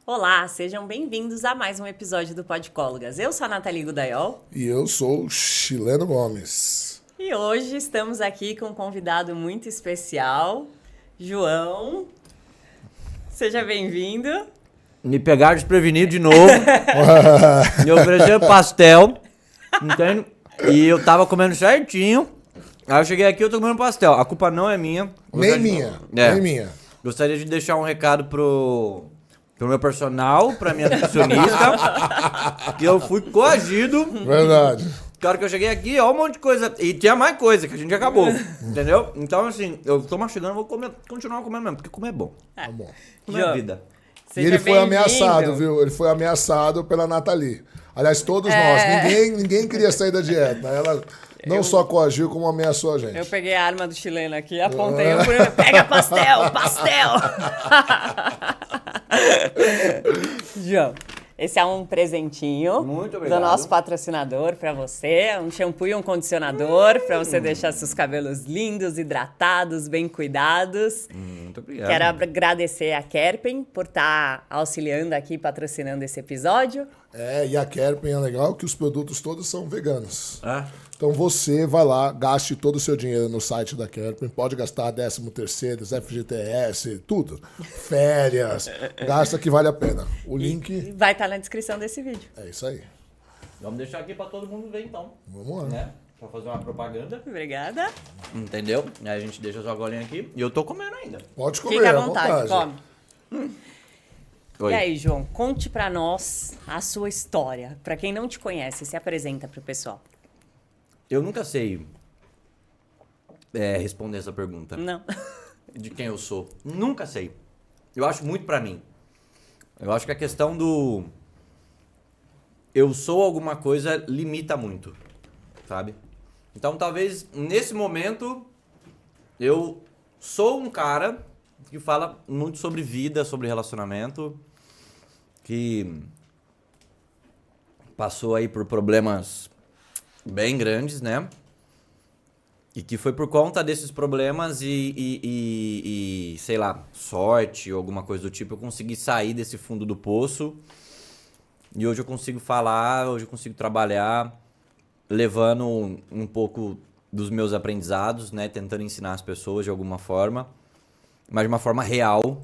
Olá, sejam bem-vindos a mais um episódio do Podcólogas. Eu sou a Nathalie Gudaiol. E eu sou o Chileno Gomes. E hoje estamos aqui com um convidado muito especial, João. Seja bem-vindo. Me pegaram desprevenido de novo. Me ofereceram pastel. Entende? E eu tava comendo certinho. Aí eu cheguei aqui e eu tô comendo pastel. A culpa não é minha. Nem minha. Gostaria de deixar um recado pro meu personal, pra minha nutricionista. Que eu fui coagido. Verdade. Na hora que eu cheguei aqui, ó, um monte de coisa. E tinha mais coisa que a gente acabou. Entendeu? Então, assim, eu tô mastigando, vou continuar comendo mesmo, porque comer é bom. Tá bom. Comer é vida. E ele foi ameaçado, viu? Ele foi ameaçado pela Nathalie. Aliás, todos nós. Ninguém queria sair da dieta. Ela não só coagiu, como ameaçou a gente. Eu peguei a arma do chileno aqui, apontei. Pega pastel, pastel! João, esse é um presentinho Muito obrigado. do nosso patrocinador para você. Um shampoo e um condicionador para você deixar seus cabelos lindos, hidratados, bem cuidados. Muito obrigado. Quero agradecer a Kerpen por estar auxiliando aqui, patrocinando esse episódio. E a Kerpen é legal que os produtos todos são veganos. Ah. Então você vai lá, gaste todo o seu dinheiro no site da Kerpen, pode gastar 13º, FGTS, tudo. Férias, gasta que vale a pena. O link... Vai estar na descrição desse vídeo. É isso aí. Vamos deixar aqui pra todo mundo ver, então. Vamos lá. Né? Pra fazer uma propaganda. Obrigada. Entendeu? Aí a gente deixa sua golinha aqui. E eu tô comendo ainda. Pode comer, Fica à vontade, come. Oi. E aí, João, conte pra nós a sua história. Pra quem não te conhece, se apresenta pro pessoal. Eu nunca sei responder essa pergunta. Não. De quem eu sou. Nunca sei. Eu acho muito pra mim. Eu acho que a questão do... Eu sou alguma coisa limita muito. Sabe? Então, talvez, nesse momento, eu sou um cara que fala muito sobre vida, sobre relacionamento, que passou aí por problemas bem grandes, né? E que foi por conta desses problemas e sei lá, sorte ou alguma coisa do tipo, eu consegui sair desse fundo do poço. E hoje eu consigo falar, hoje eu consigo trabalhar, levando um pouco dos meus aprendizados, né? Tentando ensinar as pessoas de alguma forma, mas de uma forma real,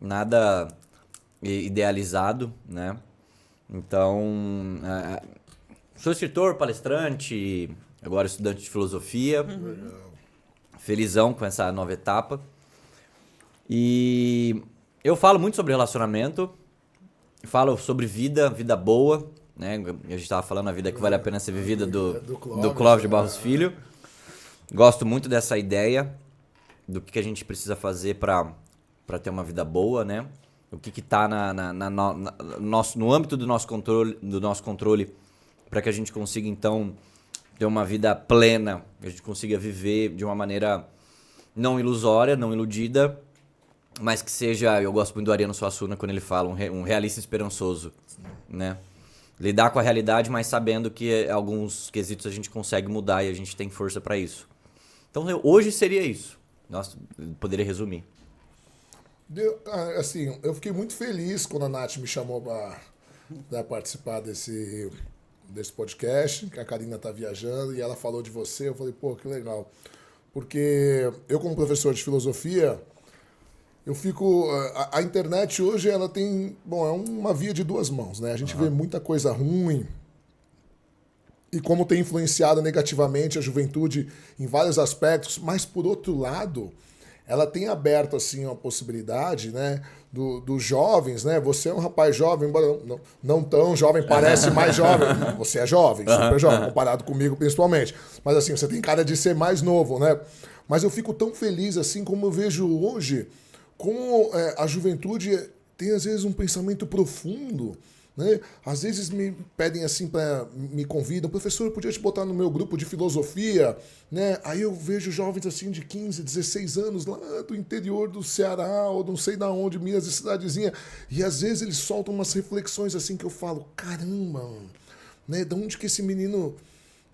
nada idealizado, né? Então, sou escritor, palestrante, agora estudante de filosofia, felizão com essa nova etapa. E eu falo muito sobre relacionamento, falo sobre vida a gente estava falando a vida que vale a pena ser vivida do Clóvis de Barros Filho. Gosto muito dessa ideia do que a gente precisa fazer para ter uma vida boa, né? O que está no âmbito do nosso controle para que a gente consiga, então, ter uma vida plena, que a gente consiga viver de uma maneira não ilusória, não iludida, mas que seja, eu gosto muito do Ariano Suassuna quando ele fala, um realista esperançoso, né? Lidar com a realidade, mas sabendo que alguns quesitos a gente consegue mudar e a gente tem força para isso. Então, hoje seria isso. Nossa, poderia resumir. Eu fiquei muito feliz quando a Nath me chamou para participar desse podcast, que a Karina tá viajando, e ela falou de você. Eu falei, pô, que legal. Porque eu, como professor de filosofia, eu fico... A internet hoje, ela tem... Bom, é uma via de duas mãos, né? A gente vê muita coisa ruim e como tem influenciado negativamente a juventude em vários aspectos, mas, por outro lado, ela tem aberto, assim, uma possibilidade, né, dos jovens, né? Você é um rapaz jovem, embora não tão jovem, parece mais jovem. Você é jovem, super jovem, comparado comigo, principalmente. Mas, assim, você tem cara de ser mais novo, né? Mas eu fico tão feliz, assim, como eu vejo hoje, como a juventude tem, às vezes, um pensamento profundo, né? Às vezes me pedem assim, me convidam, professor, eu podia te botar no meu grupo de filosofia, né? Aí eu vejo jovens assim de 15, 16 anos lá do interior do Ceará ou não sei da onde, Minas e cidadezinha, e às vezes eles soltam umas reflexões assim que eu falo, caramba, né? De onde que esse menino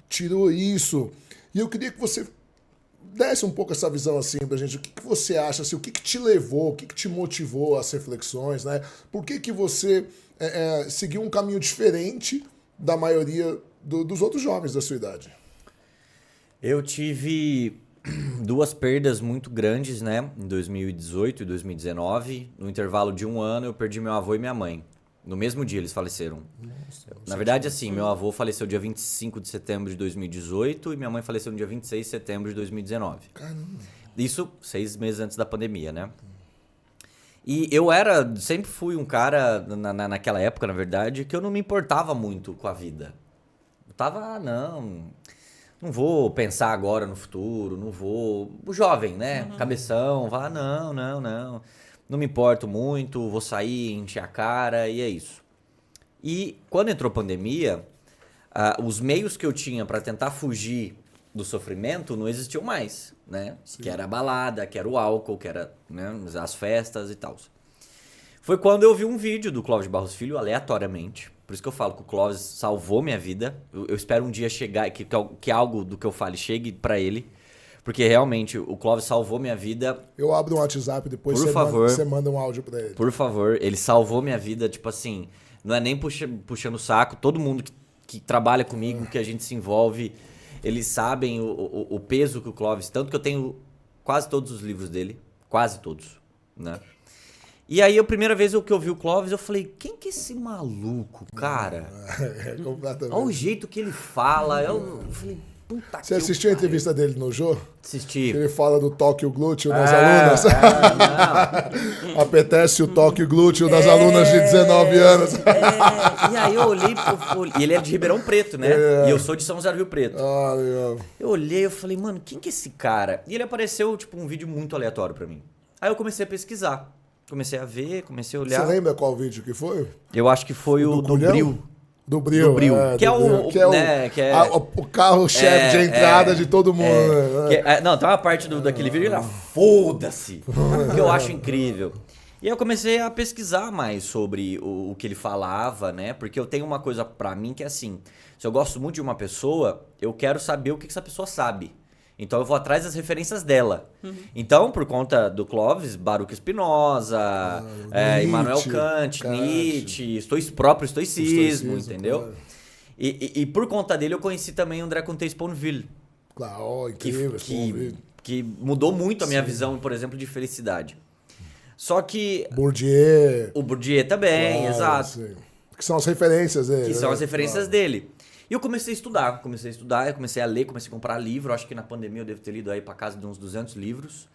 tirou isso? E eu queria que você desse um pouco essa visão assim pra gente. O que você acha, assim, o que te levou, o que te motivou às reflexões, né? Por que você seguiu um caminho diferente da maioria dos outros jovens da sua idade? Eu tive 2 perdas muito grandes, né? Em 2018 e 2019. No intervalo de 1 ano, eu perdi meu avô e minha mãe. No mesmo dia eles faleceram. Nossa, na verdade, assim, meu avô faleceu dia 25 de setembro de 2018 e minha mãe faleceu no dia 26 de setembro de 2019. Caramba. Isso 6 meses antes da pandemia, né? E sempre fui um cara, naquela época, na verdade, que eu não me importava muito com a vida. Eu tava, não vou pensar agora no futuro, não vou... O jovem, né? Cabeção, não me importo muito, vou sair, encher a cara e é isso. E quando entrou a pandemia, os meios que eu tinha para tentar fugir do sofrimento não existiam mais, né? Sim. Que era a balada, que era o álcool, que era, né, as festas e tal. Foi quando eu vi um vídeo do Clóvis de Barros Filho, aleatoriamente. Por isso que eu falo que o Clóvis salvou minha vida. Eu espero um dia chegar, que algo do que eu fale chegue para ele. Porque realmente o Clóvis salvou minha vida. Eu abro um WhatsApp depois, você manda um áudio pra ele. Por favor, ele salvou minha vida, tipo assim, não é nem puxando o saco, todo mundo que trabalha comigo, que a gente se envolve, eles sabem o peso que o Clóvis, tanto que eu tenho quase todos os livros dele, quase todos, né? E aí, a primeira vez que eu vi o Clóvis, eu falei, quem que é esse maluco, cara? Completamente. Olha o jeito que ele fala, eu falei... Puta, você assistiu a entrevista dele no Jô? Assisti. Ele fala do toque o glúteo das alunas. Apetece o toque o glúteo das alunas de 19 anos. E aí eu olhei, e ele é de Ribeirão Preto, né? E eu sou de São José do Rio Preto. Eu olhei, eu falei, mano, quem que é esse cara? E ele apareceu, tipo, um vídeo muito aleatório pra mim. Aí eu comecei a pesquisar. Comecei a ver, comecei a olhar. Você lembra qual vídeo que foi? Eu acho que foi o do Bril. Do Bril. Que é o carro-chefe de entrada de todo mundo. Não, tem uma parte daquele vídeo que era foda-se, que eu acho incrível. E aí eu comecei a pesquisar mais sobre o que ele falava, né? Porque eu tenho uma coisa pra mim que é assim, se eu gosto muito de uma pessoa, eu quero saber o que essa pessoa sabe. Então eu vou atrás das referências dela. Então, por conta do Clóvis, Baruch Spinoza, Immanuel Kant, Nietzsche, próprio estoicismo, entendeu? Claro. E por conta dele eu conheci também André Comte Sponville. Claro, incrível. Que mudou muito a minha visão, por exemplo, de felicidade. Só que... Bourdieu. O Bourdieu também, claro, exato. Sim. Que são as referências dele. Que são as referências dele. E eu comecei a estudar, eu comecei a ler, comecei a comprar livro. Acho que na pandemia eu devo ter lido aí para casa de uns 200 livros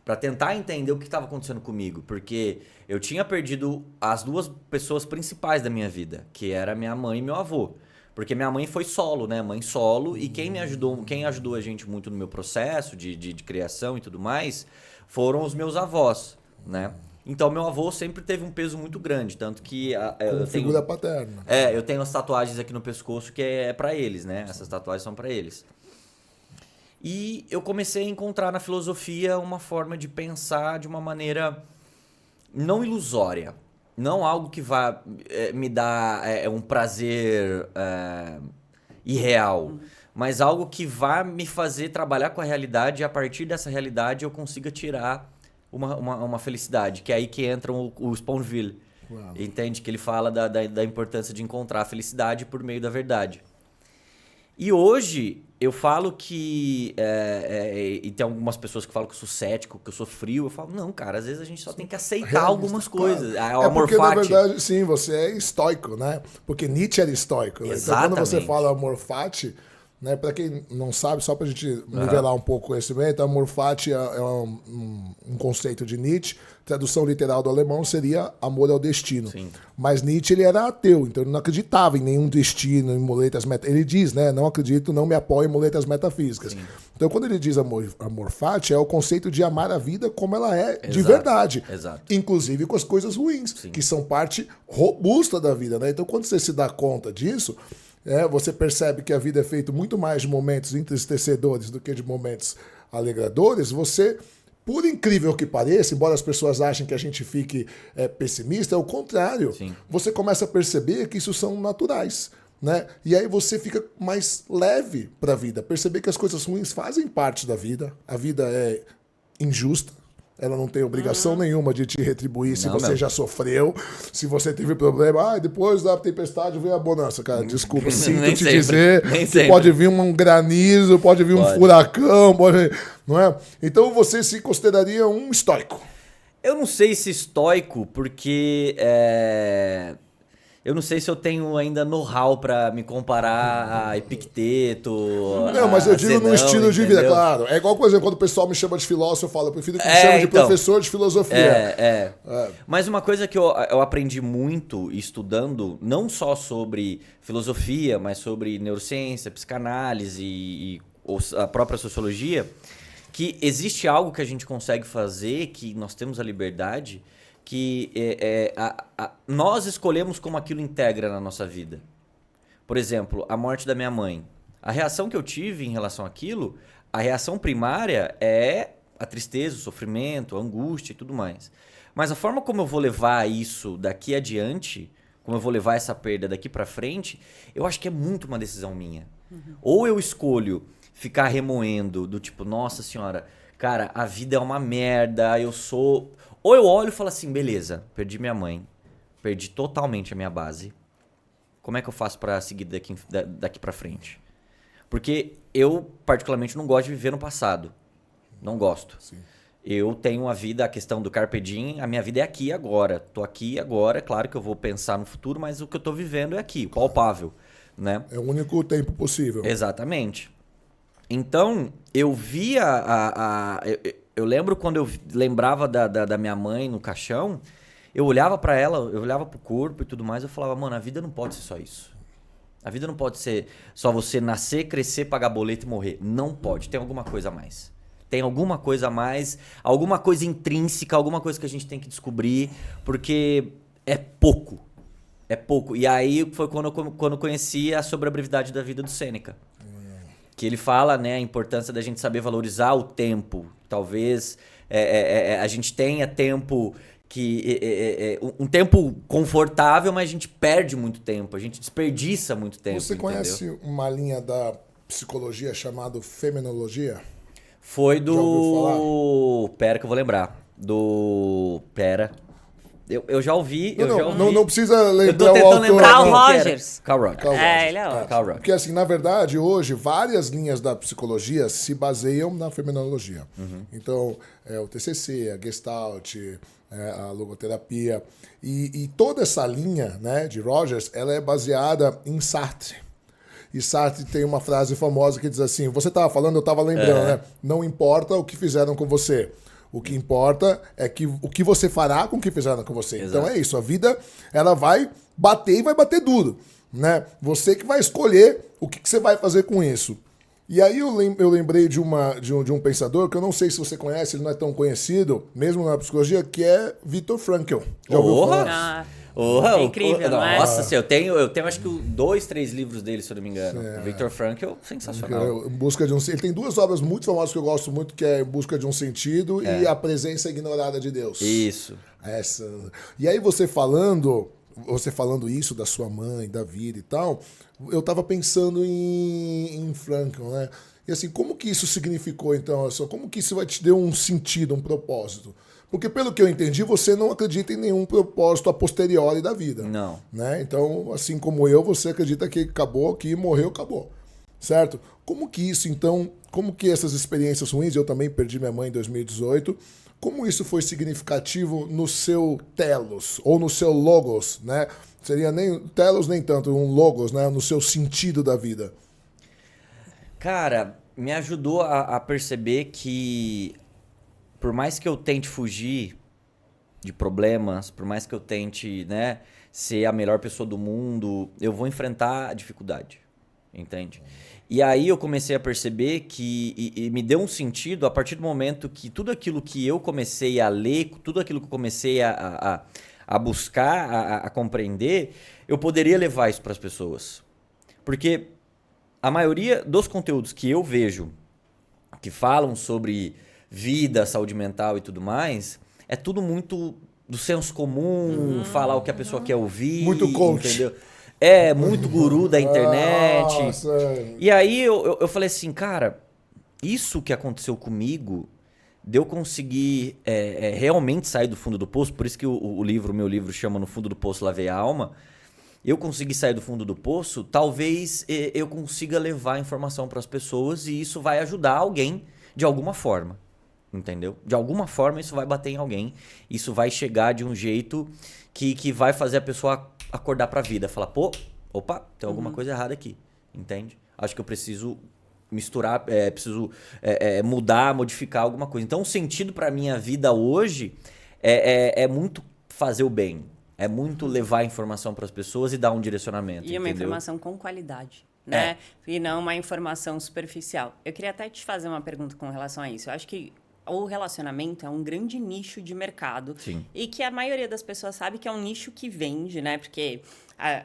para tentar entender o que estava acontecendo comigo, porque eu tinha perdido as 2 pessoas principais da minha vida, que era minha mãe e meu avô. Porque minha mãe foi solo, né? Mãe solo, e quem ajudou a gente muito no meu processo de criação e tudo mais, foram os meus avós, né? Então, meu avô sempre teve um peso muito grande, tanto que... figura paterna. Eu tenho as tatuagens aqui no pescoço que é pra eles, né? Essas tatuagens são pra eles. E eu comecei a encontrar na filosofia uma forma de pensar de uma maneira não ilusória. Não algo que vá me dar um prazer irreal, mas algo que vá me fazer trabalhar com a realidade e a partir dessa realidade eu consiga tirar uma felicidade, que é aí que entra o Sponville. Uau. Entende? Que ele fala da importância de encontrar a felicidade por meio da verdade. E hoje eu falo que... e tem algumas pessoas que falam que eu sou cético, que eu sou frio. Eu falo, não, cara, às vezes a gente só tem que aceitar algumas coisas. Claro. Porque, na verdade, sim, você é estoico, né? Porque Nietzsche era estoico. Né? Então, quando você fala amor fati, né? Para quem não sabe, só para a gente nivelar um pouco o conhecimento, amor fati é um conceito de Nietzsche. Tradução literal do alemão seria amor ao destino. Sim. Mas Nietzsche ele era ateu, então ele não acreditava em nenhum destino, em muletas metafísicas. Ele diz, né? Não acredito, não me apoio em muletas metafísicas. Sim. Então, quando ele diz amor fati, é o conceito de amar a vida como ela é. Exato. De verdade. Exato. Inclusive com as coisas ruins, sim, que são parte robusta da vida, né? Então, quando você se dá conta disso, você percebe que a vida é feita muito mais de momentos entristecedores do que de momentos alegradores, você... Por incrível que pareça, embora as pessoas achem que a gente fique pessimista, é o contrário. Sim. Você começa a perceber que isso são naturais. né? E aí você fica mais leve para a vida. Perceber que as coisas ruins fazem parte da vida. A vida é injusta. Ela não tem obrigação nenhuma de te retribuir se você já sofreu, se você teve problema. Depois da tempestade veio a bonança. Cara, desculpa, sinto te dizer. Pode vir um granizo, pode vir um furacão, não é? Então você se consideraria um estoico. Eu não sei se estoico, porque eu não sei se eu tenho ainda know-how pra me comparar a Epicteto. Não, mas eu digo no estilo de vida, claro. É igual, por exemplo, quando o pessoal me chama de filósofo, eu falo, eu prefiro que me chame de professor de filosofia. Mas uma coisa que eu aprendi muito estudando, não só sobre filosofia, mas sobre neurociência, psicanálise e a própria sociologia, que existe algo que a gente consegue fazer, que nós temos a liberdade, que nós escolhemos como aquilo integra na nossa vida. Por exemplo, a morte da minha mãe. A reação que eu tive em relação àquilo, a reação primária é a tristeza, o sofrimento, a angústia e tudo mais. Mas a forma como eu vou levar isso daqui adiante, como eu vou levar essa perda daqui pra frente, eu acho que é muito uma decisão minha. Ou eu escolho ficar remoendo do tipo, nossa senhora, cara, a vida é uma merda, eu sou... Ou eu olho e falo assim, beleza, perdi minha mãe, perdi totalmente a minha base. Como é que eu faço pra seguir daqui pra frente? Porque eu, particularmente, não gosto de viver no passado. Não gosto. Sim. Eu tenho a vida, a questão do carpe diem, a minha vida é aqui e agora. Tô aqui e agora, é claro que eu vou pensar no futuro, mas o que eu tô vivendo é aqui, palpável, né? É o único tempo possível. Exatamente. Então, eu via eu lembro quando eu lembrava da minha mãe no caixão, eu olhava pra ela, eu olhava pro corpo e tudo mais, eu falava, mano, a vida não pode ser só isso. A vida não pode ser só você nascer, crescer, pagar boleto e morrer. Não pode, tem alguma coisa a mais. Tem alguma coisa a mais, alguma coisa intrínseca, alguma coisa que a gente tem que descobrir, porque é pouco. É pouco. E aí foi quando eu conheci sobre a brevidade da vida do Sêneca. Que ele fala, né, a importância da gente saber valorizar o tempo. Talvez a gente tenha tempo um tempo confortável, mas a gente perde muito tempo, a gente desperdiça muito tempo. Você conhece uma linha da psicologia chamada fenomenologia? Foi do... Pera que eu vou lembrar. Pera... Eu já ouvi, Não precisa lembrar o autor. Carl Rogers. Carl Rogers. Ele é ótimo. Carl Rogers. Porque assim, na verdade, hoje, várias linhas da psicologia se baseiam na fenomenologia. Então, o TCC, a Gestalt, a logoterapia. E toda essa linha, né, de Rogers, ela é baseada em Sartre. E Sartre tem uma frase famosa que diz assim, você estava falando, eu estava lembrando, né? Não importa o que fizeram com você. O que importa é o que você fará com o que fizeram com você. Exato. Então é isso, a vida ela vai bater e vai bater duro, né? Você que vai escolher o que você vai fazer com isso. E aí eu lembrei de um pensador que eu não sei se você conhece, ele não é tão conhecido, mesmo na psicologia, que é Viktor Frankl. Já ouviu falar? É incrível, não é? Nossa, eu tenho acho que 2, 3 livros dele, se eu não me engano. O Viktor Frankl, sensacional. Ele tem 2 obras muito famosas que eu gosto muito, que é Em Busca de um Sentido e A Presença Ignorada de Deus. Isso. E aí você falando isso da sua mãe, da vida e tal, eu tava pensando em Frankl, né? E assim, como que isso significou, então? Como que isso vai te dar um sentido, um propósito? Porque, pelo que eu entendi, você não acredita em nenhum propósito a posteriori da vida. Não. Né? Então, assim como eu, você acredita que acabou, que morreu, acabou. Certo? Como que isso, então, como que essas experiências ruins, eu também perdi minha mãe em 2018, como isso foi significativo no seu telos, ou no seu logos, né? Seria nem telos, nem tanto, um logos, né? No seu sentido da vida. Cara, me ajudou a perceber que por mais que eu tente fugir de problemas, por mais que eu tente, né, ser a melhor pessoa do mundo, eu vou enfrentar a dificuldade, entende? E aí eu comecei a perceber que e me deu um sentido a partir do momento que tudo aquilo que eu comecei a ler, tudo aquilo que eu comecei a buscar, a compreender, eu poderia levar isso para as pessoas. Porque a maioria dos conteúdos que eu vejo que falam sobre vida, saúde mental e tudo mais, é tudo muito do senso comum, falar o que a pessoa quer ouvir. Muito coach. Entendeu? muito guru da internet. Nossa. E aí eu falei assim, cara, isso que aconteceu comigo, de eu conseguir realmente sair do fundo do poço, por isso que o meu livro chama No Fundo do Poço Lavei a Alma, eu consegui sair do fundo do poço, talvez eu consiga levar informação para as pessoas e isso vai ajudar alguém de alguma forma, entendeu? De alguma forma isso vai bater em alguém, isso vai chegar de um jeito que vai fazer a pessoa acordar para a vida, falar, pô, opa, tem alguma coisa errada aqui, entende? Acho que eu preciso misturar, preciso mudar, modificar alguma coisa. Então o sentido para minha vida hoje é muito fazer o bem. É muito levar a informação para as pessoas e dar um direcionamento. E uma entendeu? informação com qualidade, né? E não uma informação superficial. Eu queria até te fazer uma pergunta com relação a isso. Eu acho que o relacionamento é um grande nicho de mercado. Sim. E que a maioria das pessoas sabe que é um nicho que vende, né? Porque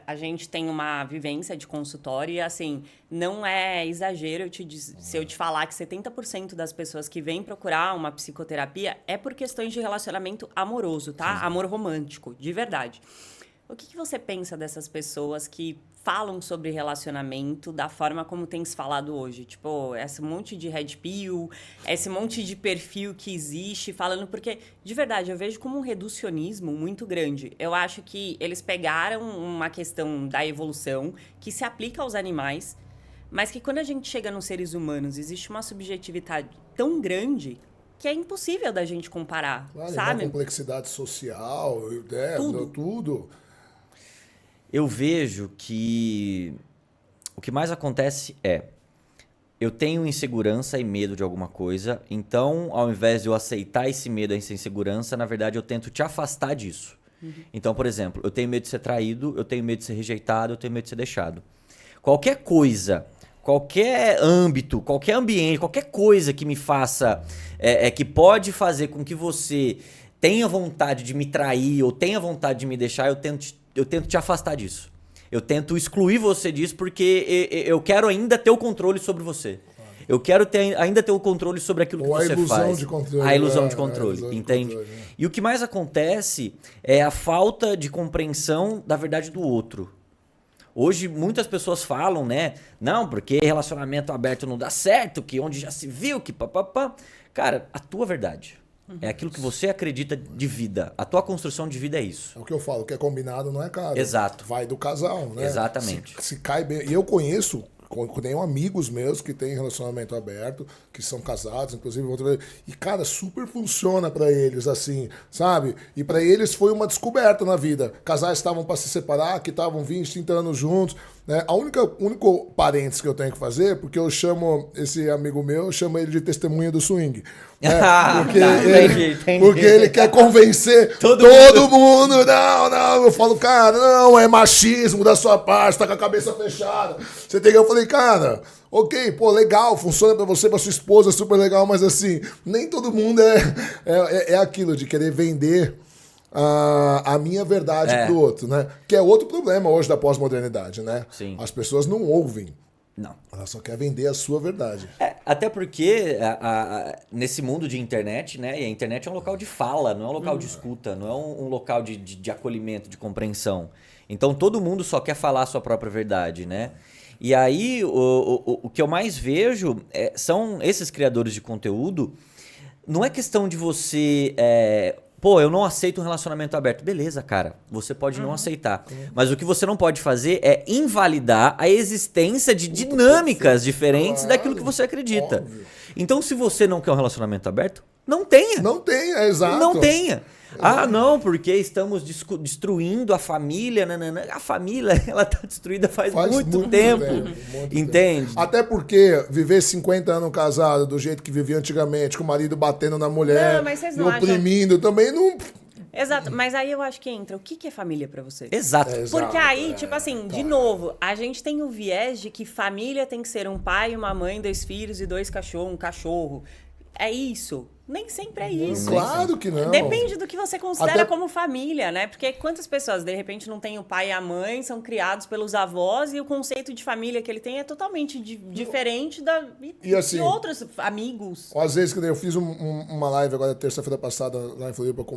a gente tem uma vivência de consultório e, assim, não é exagero se eu te falar que 70% das pessoas que vêm procurar uma psicoterapia é por questões de relacionamento amoroso, tá? Sim. Amor romântico, de verdade. O que você pensa dessas pessoas que falam sobre relacionamento da forma como tem se falado hoje? Tipo, esse monte de red pill, esse monte de perfil que existe falando... Porque, de verdade, eu vejo como um reducionismo muito grande. Eu acho que eles pegaram uma questão da evolução que se aplica aos animais, mas que quando a gente chega nos seres humanos, existe uma subjetividade tão grande que é impossível da gente comparar, claro, sabe? Uma complexidade social, tudo. Eu vejo que o que mais acontece eu tenho insegurança e medo de alguma coisa, então ao invés de eu aceitar esse medo, essa insegurança, na verdade eu tento te afastar disso. Então, por exemplo, eu tenho medo de ser traído, eu tenho medo de ser rejeitado, eu tenho medo de ser deixado. Qualquer coisa, qualquer âmbito, qualquer ambiente, qualquer coisa que me faça, que pode fazer com que você tenha vontade de me trair ou tenha vontade de me deixar, eu tento te afastar disso. Eu tento excluir você disso porque eu quero ainda ter o controle sobre você. Eu quero ainda ter o controle sobre aquilo que você faz. A ilusão de controle. A ilusão de controle, entende? E o que mais acontece é a falta de compreensão da verdade do outro. Hoje muitas pessoas falam, né? Não, porque relacionamento aberto não dá certo, que onde já se viu, que papapá. Cara, a tua verdade. É aquilo que você acredita de vida. A tua construção de vida é isso. É o que eu falo, o que é combinado não é caro. Exato. Vai do casal, né? Exatamente. Se cai bem. E eu conheço, tenho amigos meus que têm relacionamento aberto, que são casados, inclusive. E, cara, super funciona pra eles, assim, sabe? E pra eles foi uma descoberta na vida. Casais estavam pra se separar, que estavam 20, 30 anos juntos. Né? Único parênteses que eu tenho que fazer, porque eu chamo esse amigo meu, eu chamo ele de testemunha do swing. Né? Porque ele quer convencer todo mundo. Não, eu falo, cara, não, é machismo da sua parte, tá com a cabeça fechada. Você tem que... Eu falei, cara, ok, pô, legal, funciona pra você, pra sua esposa, super legal, mas assim, nem todo mundo é aquilo de querer vender a minha verdade pro outro, né? Que é outro problema hoje da pós-modernidade, né? Sim. As pessoas não ouvem. Não. Ela só quer vender a sua verdade. Até porque nesse mundo de internet, né? E a internet é um local de fala, não é um local de escuta, não é um local de acolhimento, de compreensão. Então todo mundo só quer falar a sua própria verdade, né? E aí o que eu mais vejo são esses criadores de conteúdo. Não é questão de você... Pô, eu não aceito um relacionamento aberto. Beleza, cara. Você pode não aceitar. Mas o que você não pode fazer é invalidar a existência de dinâmicas diferentes daquilo que você acredita. Óbvio. Então, se você não quer um relacionamento aberto, não tenha. Não tenha, exato. Não tenha. Ah, não, porque estamos destruindo a família. Nanana. A família, ela tá destruída faz muito tempo. Entende? Até porque viver 50 anos casado do jeito que vivia antigamente, com o marido batendo na mulher, e oprimindo, também não... Exato, mas aí eu acho que entra, o que é família pra você? Exato. Porque aí, tipo assim, de novo, a gente tem o viés de que família tem que ser um pai, uma mãe, 2 filhos e 2 cachorros, um cachorro. É isso. Nem sempre é isso. Claro que não. Depende do que você considera como família, né? Porque quantas pessoas, de repente, não têm o pai e a mãe, são criados pelos avós e o conceito de família que ele tem é totalmente diferente de outros amigos. Às vezes, eu fiz uma live agora, terça-feira passada, lá em Floripa, com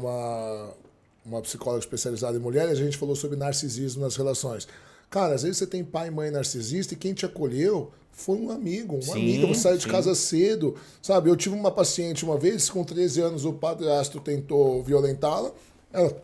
uma psicóloga especializada em mulheres, a gente falou sobre narcisismo nas relações. Cara, às vezes você tem pai e mãe narcisista e quem te acolheu foi um amigo, uma Sim, amiga. Você saiu de sim. casa cedo, sabe? Eu tive uma paciente uma vez, com 13 anos, o padrasto tentou violentá-la. Ela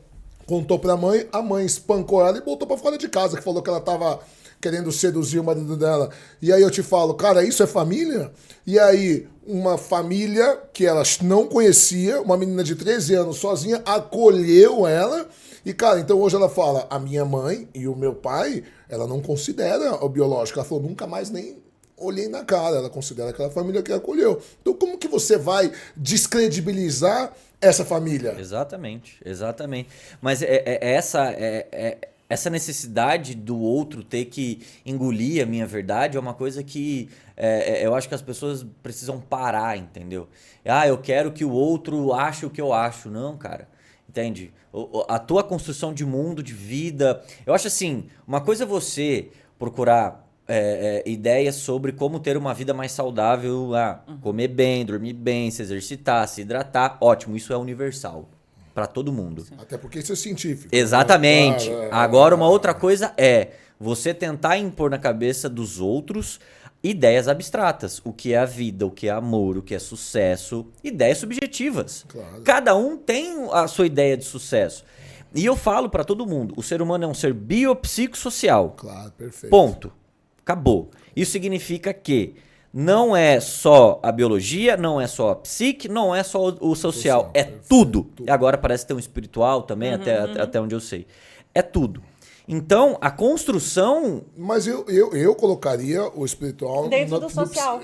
contou pra mãe, a mãe espancou ela e botou pra fora de casa, que falou que ela tava querendo seduzir o marido dela. E aí eu te falo, cara, isso é família? E aí, uma família que ela não conhecia, uma menina de 13 anos sozinha, acolheu ela. E, cara, então hoje ela fala, a minha mãe e o meu pai, ela não considera o biológico. Ela falou, nunca mais nem olhei na cara. Ela considera aquela família que acolheu. Então, como que você vai descredibilizar essa família? Exatamente, exatamente. Mas essa necessidade do outro ter que engolir a minha verdade é uma coisa que eu acho que as pessoas precisam parar, entendeu? Ah, eu quero que o outro ache o que eu acho. Não, cara. Entende? A tua construção de mundo, de vida... Eu acho assim, uma coisa é você procurar ideias sobre como ter uma vida mais saudável, comer bem, dormir bem, se exercitar, se hidratar. Ótimo, isso é universal para todo mundo. Até porque isso é científico. Exatamente. Agora, uma outra coisa é você tentar impor na cabeça dos outros ideias abstratas. O que é a vida, o que é amor, o que é sucesso. Ideias subjetivas. Claro. Cada um tem a sua ideia de sucesso. E eu falo para todo mundo, o ser humano é um ser biopsicossocial. Claro, perfeito. Ponto. Acabou. Isso significa que não é só a biologia, não é só a psique, não é só o social. É tudo. E agora parece ter um espiritual também, até onde eu sei. É tudo. Então, a construção... Mas eu colocaria o espiritual... Dentro do social.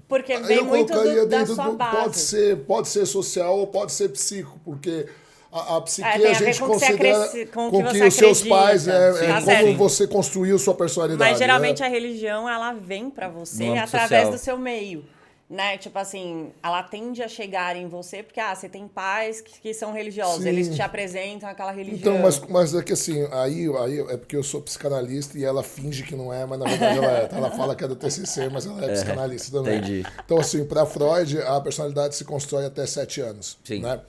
Porque vem muito da sua base. Pode ser social ou pode ser psíquico, porque... A psique tem a gente com considera com que os seus pais, Tá como certo. você construiu sua personalidade. Mas geralmente a religião, ela vem pra você No âmbito através social. do seu meio. Né? Tipo assim, ela tende a chegar em você porque você tem pais que são religiosos, Sim. eles te apresentam aquela religião. Então, mas é que assim, aí é porque eu sou psicanalista e ela finge que não é, mas na verdade ela é. Ela fala que é do TCC, mas ela é psicanalista também. Entendi. Então, assim, para Freud, a personalidade se constrói até 7 anos. Sim. Né?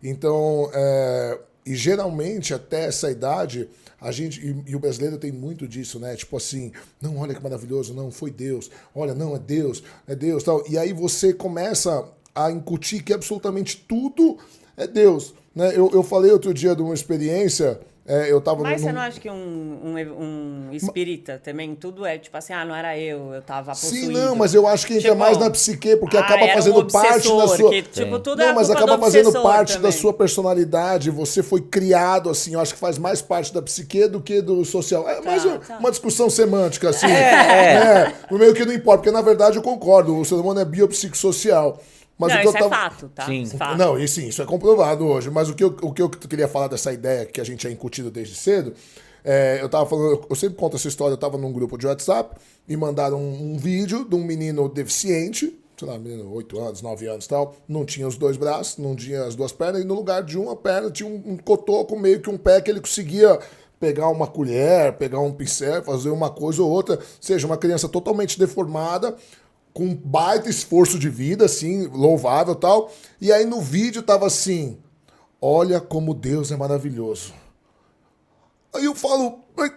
Então, e geralmente até essa idade, a gente, e o brasileiro tem muito disso, né? Tipo assim, não, olha que maravilhoso, não, foi Deus. Olha, não, é Deus, tal. E aí você começa a incutir que absolutamente tudo é Deus. Né? Eu falei outro dia de uma experiência, eu tava Mas você não acha que um espírita também, tudo é tipo assim, não era eu tava possuído. Sim, não, mas eu acho que entra mais na psique, porque acaba era fazendo um parte da obsessor, sua... que, tipo, tudo Não, é mas culpa acaba do fazendo obsessor parte também. da sua personalidade, você foi criado assim, eu acho que faz mais parte da psique do que do social. É mais uma discussão semântica, assim. Meio que não importa, porque na verdade eu concordo, o ser humano é biopsicossocial. Mas não, o que isso é fato, tá? Sim. Fato. Não, e sim, isso é comprovado hoje. Mas o que eu queria falar dessa ideia que a gente é incutido desde cedo, eu tava falando, eu sempre conto essa história, eu tava num grupo de WhatsApp e mandaram um vídeo de um menino deficiente, sei lá, menino 8 anos, 9 anos e tal, não tinha os 2 braços, não tinha as 2 pernas, e no lugar de uma perna tinha um cotoco, meio que um pé que ele conseguia pegar uma colher, pegar um pincel, fazer uma coisa ou outra, seja, uma criança totalmente deformada, com um baita esforço de vida, assim, louvável e tal. E aí no vídeo tava assim, olha como Deus é maravilhoso. Aí eu falo, mas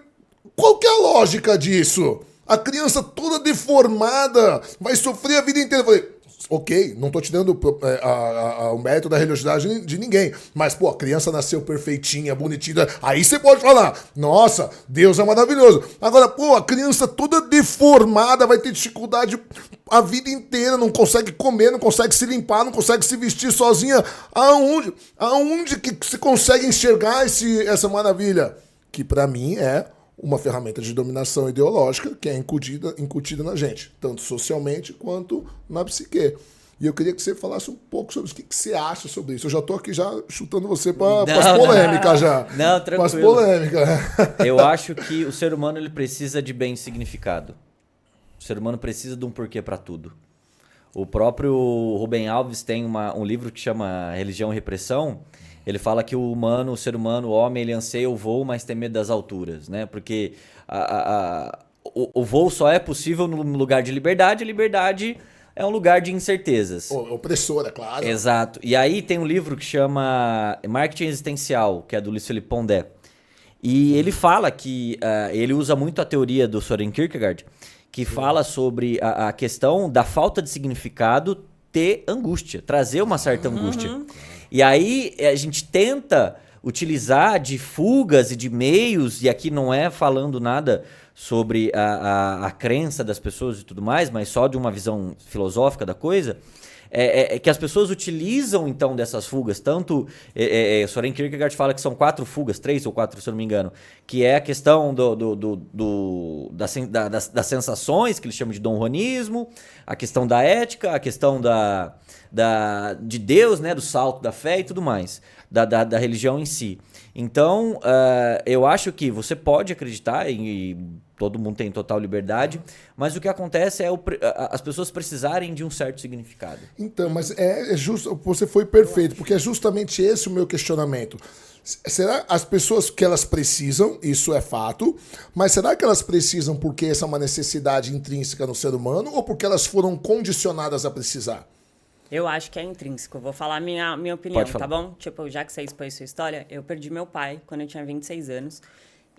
qual que é a lógica disso? A criança toda deformada vai sofrer a vida inteira. Eu falei, ok, não tô te dando o mérito da religiosidade de ninguém. Mas, pô, a criança nasceu perfeitinha, bonitinha. Aí você pode falar, nossa, Deus é maravilhoso. Agora, pô, a criança toda deformada vai ter dificuldade a vida inteira, não consegue comer, não consegue se limpar, não consegue se vestir sozinha. Aonde que se consegue enxergar essa maravilha? Que pra mim é uma ferramenta de dominação ideológica que é incutida na gente, tanto socialmente quanto na psique. E eu queria que você falasse um pouco sobre o que você acha sobre isso. Eu já estou aqui já chutando você para as polêmicas já. Não, tranquilo. Para as polêmicas. Eu acho que o ser humano ele precisa de bem significado. O ser humano precisa de um porquê para tudo. O próprio Rubem Alves tem um livro que chama Religião e Repressão. Ele fala que o ser humano, o homem, ele anseia o voo, mas tem medo das alturas, né? Porque o voo só é possível no lugar de liberdade, e liberdade é um lugar de incertezas. Opressora, claro. Exato. E aí tem um livro que chama Marketing Existencial, que é do Luiz Felipe Pondé. E ele fala que ele usa muito a teoria do Søren Kierkegaard, que fala sobre a questão da falta de significado ter angústia, trazer uma certa angústia. E aí a gente tenta utilizar de fugas e de meios, e aqui não é falando nada sobre a crença das pessoas e tudo mais, mas só de uma visão filosófica da coisa, que as pessoas utilizam, então, dessas fugas. Tanto, Søren Kierkegaard fala que são 4 fugas, 3 ou 4, se eu não me engano, que é a questão das sensações, que ele chama de Dom Juanismo, a questão da ética, a questão de Deus, né, do salto da fé e tudo mais, da religião em si. Então, eu acho que você pode acreditar e todo mundo tem total liberdade, mas o que acontece é as pessoas precisarem de um certo significado. Então, mas é justo, você foi perfeito, porque é justamente esse o meu questionamento. Será as pessoas que elas precisam, isso é fato, mas será que elas precisam porque essa é uma necessidade intrínseca no ser humano ou porque elas foram condicionadas a precisar? Eu acho que é intrínseco. Vou falar minha opinião, Pode falar. tá bom? Tipo, já que você expôs sua história, eu perdi meu pai quando eu tinha 26 anos.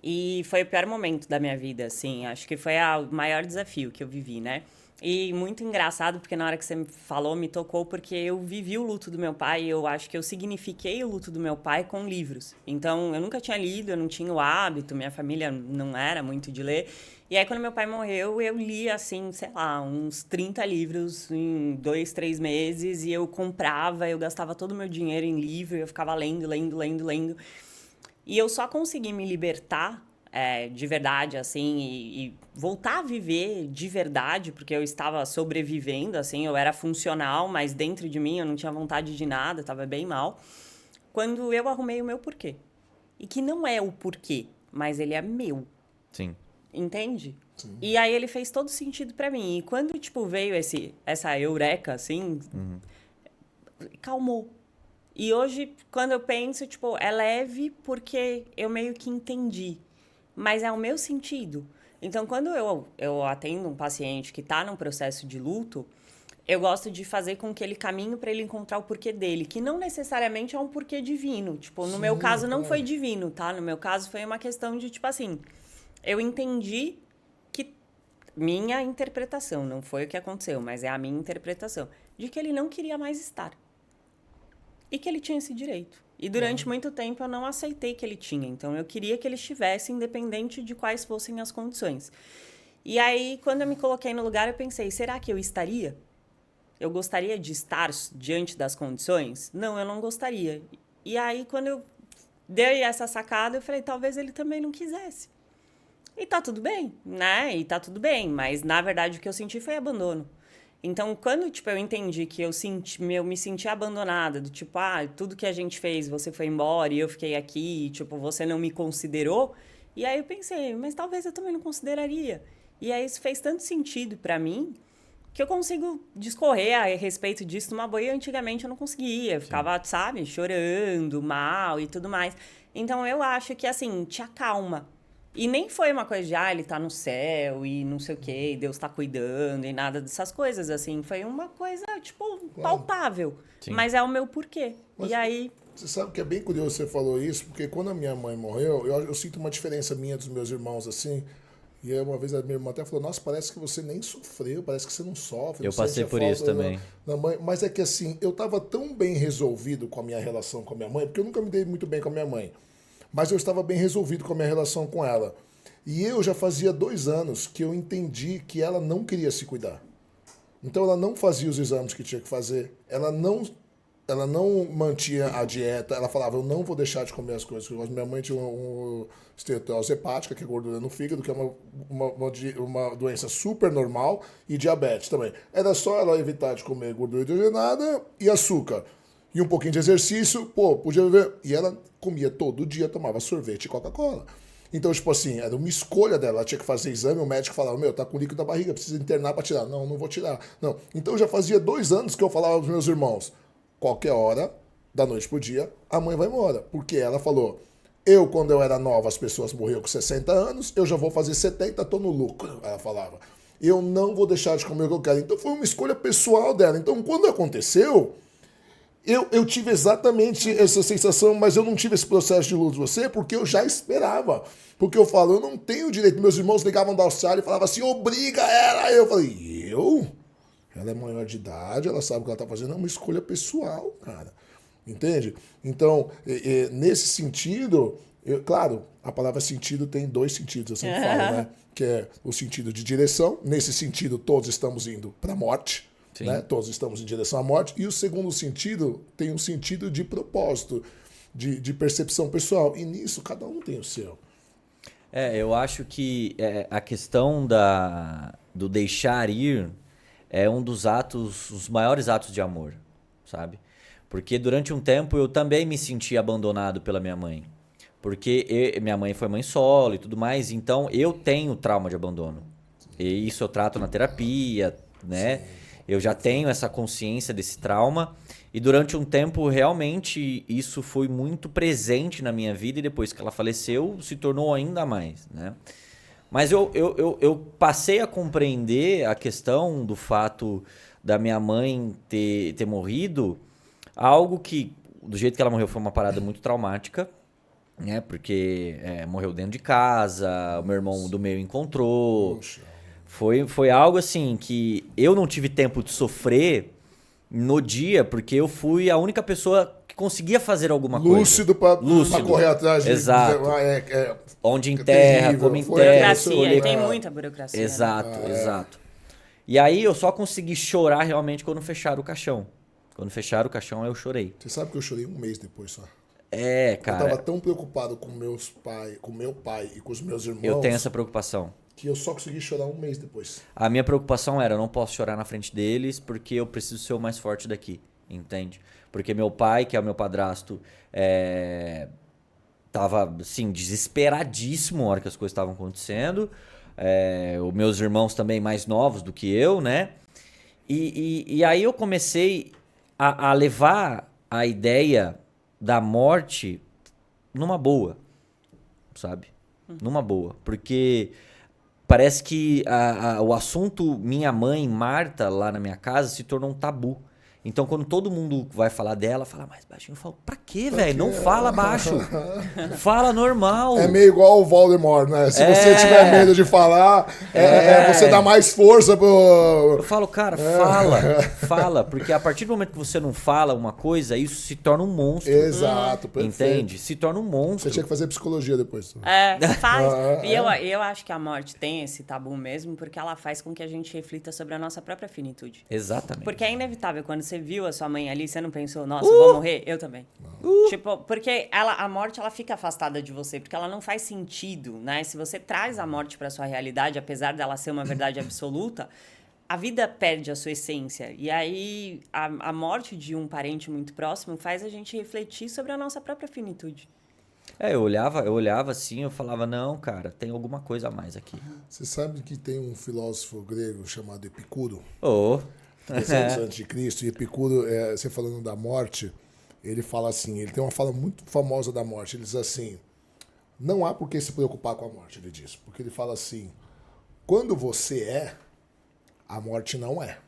E foi o pior momento da minha vida, assim. Acho que foi o maior desafio que eu vivi, né? E muito engraçado, porque na hora que você me falou, me tocou, porque eu vivi o luto do meu pai e eu acho que eu signifiquei o luto do meu pai com livros. Então, eu nunca tinha lido, eu não tinha o hábito, minha família não era muito de ler. E aí, quando meu pai morreu, eu li, assim, sei lá, uns 30 livros em 2, 3 meses. E eu comprava, eu gastava todo o meu dinheiro em livro, eu ficava lendo. E eu só consegui me libertar de verdade, assim, e voltar a viver de verdade, porque eu estava sobrevivendo, assim, eu era funcional, mas dentro de mim eu não tinha vontade de nada, estava bem mal, quando eu arrumei o meu porquê. E que não é o porquê, mas ele é meu. Sim. Entende? Sim. E aí ele fez todo sentido pra mim. E quando, tipo, veio essa eureka, assim, calmou. E hoje, quando eu penso, tipo, é leve porque eu meio que entendi. Mas é o meu sentido. Então, quando eu atendo um paciente que está num processo de luto, eu gosto de fazer com que ele caminhe para ele encontrar o porquê dele, que não necessariamente é um porquê divino. Tipo, no meu caso não foi divino, tá? No meu caso foi uma questão de, tipo assim, eu entendi que minha interpretação, não foi o que aconteceu, mas é a minha interpretação, de que ele não queria mais estar. E que ele tinha esse direito. E durante muito tempo eu não aceitei que ele tinha. Então, eu queria que ele estivesse independente de quais fossem as condições. E aí, quando eu me coloquei no lugar, eu pensei, será que eu estaria? Eu gostaria de estar diante das condições? Não, eu não gostaria. E aí, quando eu dei essa sacada, eu falei, talvez ele também não quisesse. E tá tudo bem, né? E tá tudo bem. Mas, na verdade, o que eu senti foi abandono. Então, quando, tipo, eu entendi que eu me senti abandonada, do tipo, tudo que a gente fez, você foi embora e eu fiquei aqui, e, tipo, você não me considerou. E aí eu pensei, mas talvez eu também não consideraria. E aí isso fez tanto sentido pra mim que eu consigo discorrer a respeito disso numa boa. E antigamente eu não conseguia, eu ficava, sabe, chorando, mal e tudo mais. Então, eu acho que, assim, te acalma. E nem foi uma coisa de, ele tá no céu e não sei o quê, Deus tá cuidando e nada dessas coisas, assim. Foi uma coisa, tipo, palpável. Sim. Mas é o meu porquê. Mas e aí... Você sabe que é bem curioso você falou isso, porque quando a minha mãe morreu, eu sinto uma diferença minha dos meus irmãos, assim. E aí uma vez a minha irmã até falou, nossa, parece que você nem sofreu, parece que você não sofre. Eu passei por isso também. Da mãe. Mas é que, assim, eu tava tão bem resolvido com a minha relação com a minha mãe, porque eu nunca me dei muito bem com a minha mãe. Mas eu estava bem resolvido com a minha relação com ela. E eu já fazia 2 anos que eu entendi que ela não queria se cuidar. Então ela não fazia os exames que tinha que fazer. Ela não mantinha a dieta. Ela falava, eu não vou deixar de comer as coisas. Minha mãe tinha uma esteatose hepática, que é gordura no fígado, que é uma doença super normal, e diabetes também. Era só ela evitar de comer gordura hidrogenada e açúcar. E um pouquinho de exercício, podia viver. E ela comia todo dia, tomava sorvete e Coca-Cola. Então, tipo assim, era uma escolha dela. Ela tinha que fazer exame, o médico falava, tá com líquido da barriga, precisa internar para tirar. Não vou tirar. Não. Então, já fazia 2 anos que eu falava aos meus irmãos, qualquer hora, da noite pro dia, a mãe vai embora. Porque ela falou, quando eu era nova, as pessoas morriam com 60 anos, eu já vou fazer 70, tô no lucro, ela falava. Eu não vou deixar de comer o que eu quero. Então, foi uma escolha pessoal dela. Então, quando aconteceu... Eu tive exatamente essa sensação, mas eu não tive esse processo de luto de você, porque eu já esperava. Porque eu falo, eu não tenho direito. Meus irmãos ligavam da Austrália e falavam assim, obriga ela. Eu falei, eu? Ela é maior de idade, ela sabe o que ela tá fazendo, é uma escolha pessoal, cara. Entende? Então, nesse sentido, claro, a palavra sentido tem 2 sentidos, eu sempre falo, né? Que é o sentido de direção. Nesse sentido, todos estamos indo para a morte. Né? Todos estamos em direção à morte. E o segundo sentido tem um sentido de propósito, de percepção pessoal. E nisso, cada um tem o seu. Eu acho que a questão do deixar ir é um dos atos, os maiores atos de amor, sabe? Porque durante um tempo eu também me senti abandonado pela minha mãe. Porque minha mãe foi mãe solo e tudo mais, então eu tenho trauma de abandono. E isso eu trato na terapia, né? Sim. Eu já tenho essa consciência desse trauma e durante um tempo realmente isso foi muito presente na minha vida e depois que ela faleceu se tornou ainda mais, né? Mas eu passei a compreender a questão do fato da minha mãe ter morrido, algo que do jeito que ela morreu foi uma parada muito traumática, né? Porque morreu dentro de casa, o meu irmão do meio encontrou... Puxa. Foi algo assim que eu não tive tempo de sofrer no dia, porque eu fui a única pessoa que conseguia fazer alguma coisa. Lúcido pra correr atrás. Exato. Onde enterra, como enterra. Burocracia, tem muita burocracia. Exato. E aí eu só consegui chorar realmente quando fecharam o caixão. Quando fecharam o caixão eu chorei. Você sabe que eu chorei 1 mês depois só. Cara. Eu tava tão preocupado com meu pai e com os meus irmãos. Eu tenho essa preocupação. Que eu só consegui chorar 1 mês depois. A minha preocupação era, eu não posso chorar na frente deles porque eu preciso ser o mais forte daqui, entende? Porque meu pai, que é o meu padrasto, tava, assim, desesperadíssimo na hora que as coisas estavam acontecendo. Os meus irmãos também mais novos do que eu, né? E aí eu comecei a levar a ideia da morte numa boa, sabe? Numa boa, porque... Parece que o assunto minha mãe, Marta, lá na minha casa, se tornou um tabu. Então, quando todo mundo vai falar dela, fala mais baixinho. Eu falo, pra quê, velho? Não fala baixo. Fala normal. É meio igual o Voldemort, né? Se você tiver medo de falar, você dá mais força pro... Eu falo, cara, fala. Porque a partir do momento que você não fala uma coisa, isso se torna um monstro. Exato, perfeito. Entende? Se torna um monstro. Você tinha que fazer psicologia depois. Faz. E eu acho que a morte tem esse tabu mesmo, porque ela faz com que a gente reflita sobre a nossa própria finitude. Exatamente. Porque é inevitável, quando você viu a sua mãe ali, você não pensou, nossa, eu vou morrer? Eu também. Tipo, porque a morte, ela fica afastada de você, porque ela não faz sentido, né? Se você traz a morte para sua realidade, apesar dela ser uma verdade absoluta, a vida perde a sua essência. E aí, a morte de um parente muito próximo faz a gente refletir sobre a nossa própria finitude. Eu olhava assim, eu falava, não, cara, tem alguma coisa a mais aqui. Você sabe que tem um filósofo grego chamado Epicuro? 300 antes de Cristo, e Epicuro, você falando da morte, ele fala assim, ele tem uma fala muito famosa da morte, ele diz assim, não há por que se preocupar com a morte, ele diz, porque ele fala assim, quando você a morte não é.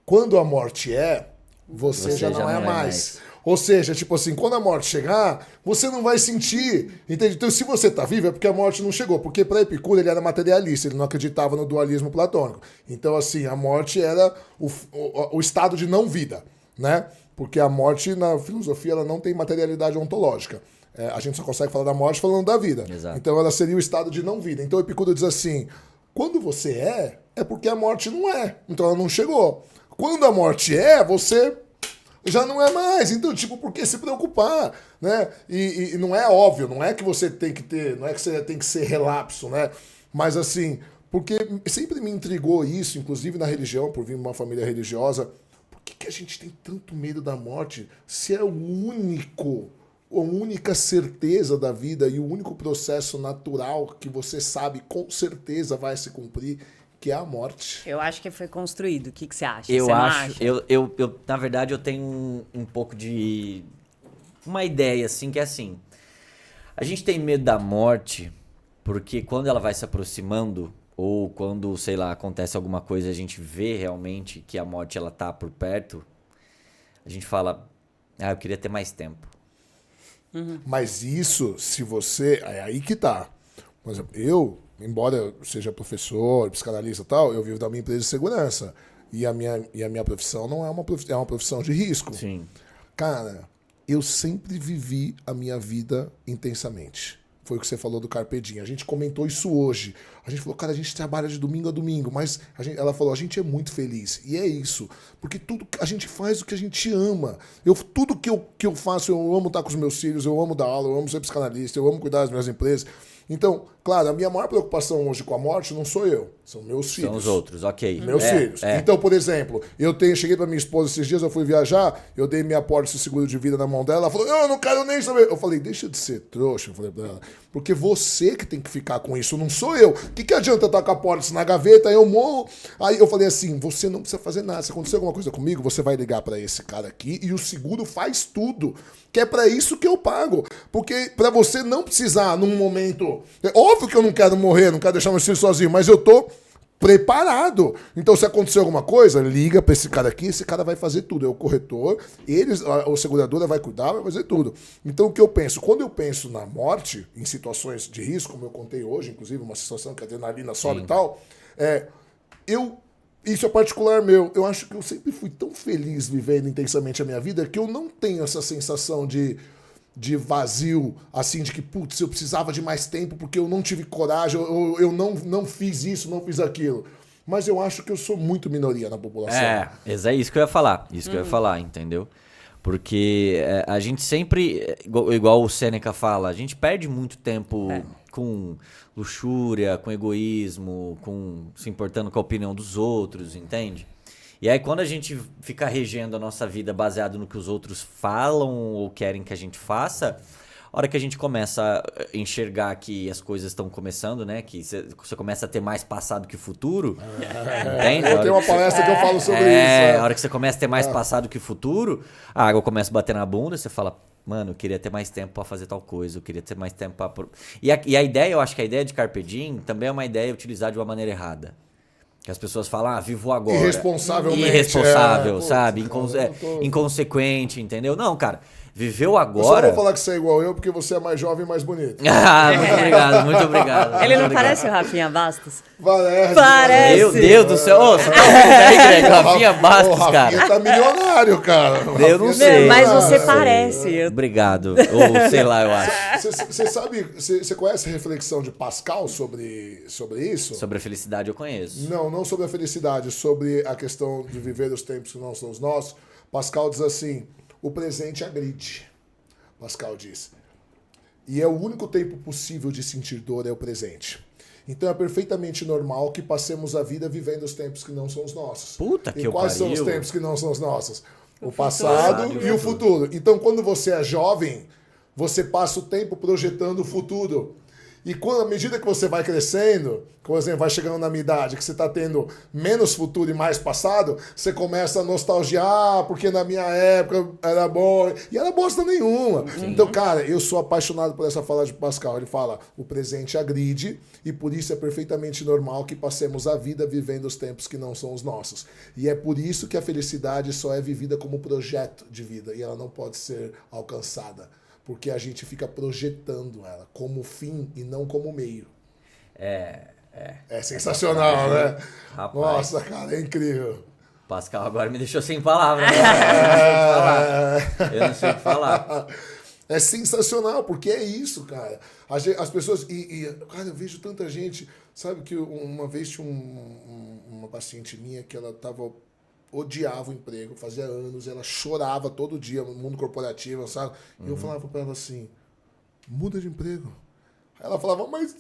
Quando a morte você já não é mais. Ou seja, tipo assim, quando a morte chegar, você não vai sentir, entende? Então, se você tá vivo, é porque a morte não chegou. Porque para Epicuro, ele era materialista, ele não acreditava no dualismo platônico. Então, assim, a morte era o estado de não vida, né? Porque a morte, na filosofia, ela não tem materialidade ontológica. A gente só consegue falar da morte falando da vida. Exato. Então, ela seria o estado de não vida. Então, Epicuro diz assim, quando você é porque a morte não é. Então, ela não chegou. Quando a morte você... já não é mais, então, tipo, por que se preocupar, né? E não é óbvio, não é que você tem que ter, não é que você tem que ser relapso, né? Mas assim, porque sempre me intrigou isso, inclusive na religião, por vir de uma família religiosa, por que a gente tem tanto medo da morte se é a única certeza da vida e o único processo natural que você sabe com certeza vai se cumprir, que é a morte. Eu acho que foi construído. O que você acha? Eu você acho. Eu, na verdade, eu tenho um pouco de... uma ideia, assim, que é assim. A gente tem medo da morte porque quando ela vai se aproximando, ou quando, sei lá, acontece alguma coisa, a gente vê realmente que a morte, ela tá por perto, a gente fala, eu queria ter mais tempo. Mas isso, se você... É aí que tá. Por exemplo, eu, embora eu seja professor, psicanalista e tal, eu vivo da minha empresa de segurança. E a minha profissão não é uma profissão de risco. Sim. Cara, eu sempre vivi a minha vida intensamente. Foi o que você falou do Carpe Diem. A gente comentou isso hoje. A gente falou, cara, a gente trabalha de domingo a domingo, mas ela falou, a gente é muito feliz. E é isso. Porque tudo a gente faz o que a gente ama. Tudo que eu faço, eu amo estar com os meus filhos, eu amo dar aula, eu amo ser psicanalista, eu amo cuidar das minhas empresas. Então, claro, a minha maior preocupação hoje com a morte não sou eu, são meus filhos. São os outros, ok. Meus filhos. Então, por exemplo, cheguei pra minha esposa esses dias, eu fui viajar, eu dei minha apólice de seguro de vida na mão dela, ela falou, eu não quero nem saber. Eu falei, deixa de ser trouxa, eu falei pra ela, porque você que tem que ficar com isso, não sou eu. O que adianta eu estar com a apólice na gaveta, eu morro? Aí eu falei assim, você não precisa fazer nada, se acontecer alguma coisa comigo, você vai ligar pra esse cara aqui e o seguro faz tudo. Que é pra isso que eu pago. Porque pra você não precisar num momento... É óbvio que eu não quero morrer, não quero deixar meu filho sozinho, mas eu tô preparado. Então, se acontecer alguma coisa, liga pra esse cara aqui, esse cara vai fazer tudo. É o corretor, a seguradora vai cuidar, vai fazer tudo. Então, o que eu penso? Quando eu penso na morte, em situações de risco, como eu contei hoje, inclusive, uma situação que a adrenalina sobe e tal, isso é particular meu. Eu acho que eu sempre fui tão feliz vivendo intensamente a minha vida que eu não tenho essa sensação de vazio, assim, de que, putz, eu precisava de mais tempo porque eu não tive coragem, eu não fiz isso, não fiz aquilo. Mas eu acho que eu sou muito minoria na população. É isso que eu ia falar. Isso que eu ia falar, entendeu? Porque a gente sempre, igual o Sêneca fala, a gente perde muito tempo com luxúria, com egoísmo, com se importando com a opinião dos outros, entende? E aí quando a gente fica regendo a nossa vida baseado no que os outros falam ou querem que a gente faça, a hora que a gente começa a enxergar que as coisas estão começando, né? Que você começa a ter mais passado que futuro, entende? Eu tenho uma palestra que eu falo sobre isso. A hora que você começa a ter mais passado que futuro, a água começa a bater na bunda e você fala, mano, eu queria ter mais tempo pra fazer tal coisa, eu queria ter mais tempo pra... E a ideia, eu acho que a ideia de Carpe Diem também é uma ideia utilizada de uma maneira errada. Que as pessoas falam, vivo agora. Irresponsavelmente. Irresponsável, sabe? Inconsequente, entendeu? Não, cara, viveu agora... Eu só vou falar que você é igual eu, porque você é mais jovem e mais bonito. Muito obrigado, muito obrigado. Ele não parece o Rafinha Bastos? Parece. Meu Deus do céu. Você tá ouvindo aí, Greg? Rafinha Bastos, cara. O Rafinha tá milionário, cara. Eu não sei. Mas você parece. Obrigado. Ou sei lá, eu acho. Você sabe, você conhece a reflexão de Pascal sobre isso? Sobre a felicidade eu conheço. Não sobre a felicidade, sobre a questão de viver os tempos que não são os nossos. Pascal diz assim, o presente agride. Pascal diz. E é o único tempo possível de sentir dor é o presente. Então é perfeitamente normal que passemos a vida vivendo os tempos que não são os nossos. Puta que E quais pariu. são os tempos que não são os nossos? O passado e o futuro. Então quando você é jovem, você passa o tempo projetando o futuro. E à medida que você vai crescendo, por exemplo, vai chegando na minha idade, que você está tendo menos futuro e mais passado, você começa a nostalgiar, porque na minha época era bom. E era bosta nenhuma. Então, cara, eu sou apaixonado por essa fala de Pascal. Ele fala, o presente agride, e por isso é perfeitamente normal que passemos a vida vivendo os tempos que não são os nossos. E é por isso que a felicidade só é vivida como projeto de vida, e ela não pode ser alcançada. Porque a gente fica projetando ela como fim e não como meio. É sensacional, né? Rapaz. Nossa, cara, é incrível. Pascal agora me deixou sem palavras. Né? Eu não sei o que falar. É sensacional, porque é isso, cara. As pessoas... cara, eu vejo tanta gente... Sabe que uma vez tinha uma paciente minha que ela odiava o emprego, fazia anos, ela chorava todo dia no mundo corporativo, sabe? E eu falava pra ela assim, muda de emprego. Aí ela falava, mas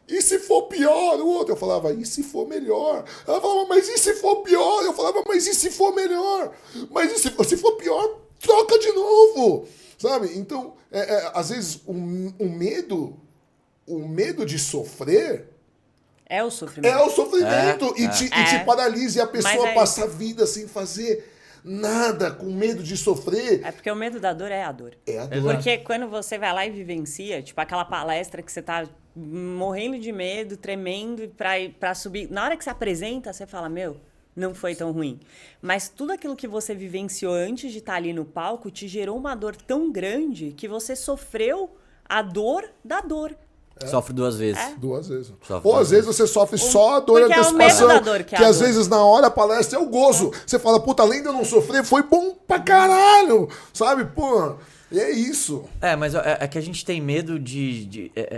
e se for pior? O outro, eu falava, e se for melhor? Ela falava, mas e se for pior? Eu falava, mas e se for melhor? Mas e se for pior, troca de novo, sabe? Então, às vezes, o medo de sofrer... É o sofrimento. É o sofrimento. E te paralisa. E a pessoa passa a vida sem fazer nada, com medo de sofrer. É porque o medo da dor é a dor. É a dor. Porque quando você vai lá e vivencia, tipo aquela palestra que você tá morrendo de medo, tremendo pra subir. Na hora que você apresenta, você fala, não foi tão ruim. Mas tudo aquilo que você vivenciou antes de estar ali no palco te gerou uma dor tão grande que você sofreu a dor da dor. Sofre 2 vezes. 2 vezes. Sofre Ou às vezes você sofre só a dor e Porque antecipação. é o medo da dor que é a às dor. vezes na hora a palestra é o gozo. Você fala, puta, além de eu não sofrer, foi bom pra caralho. Sabe, pô? E é isso. Mas é que a gente tem medo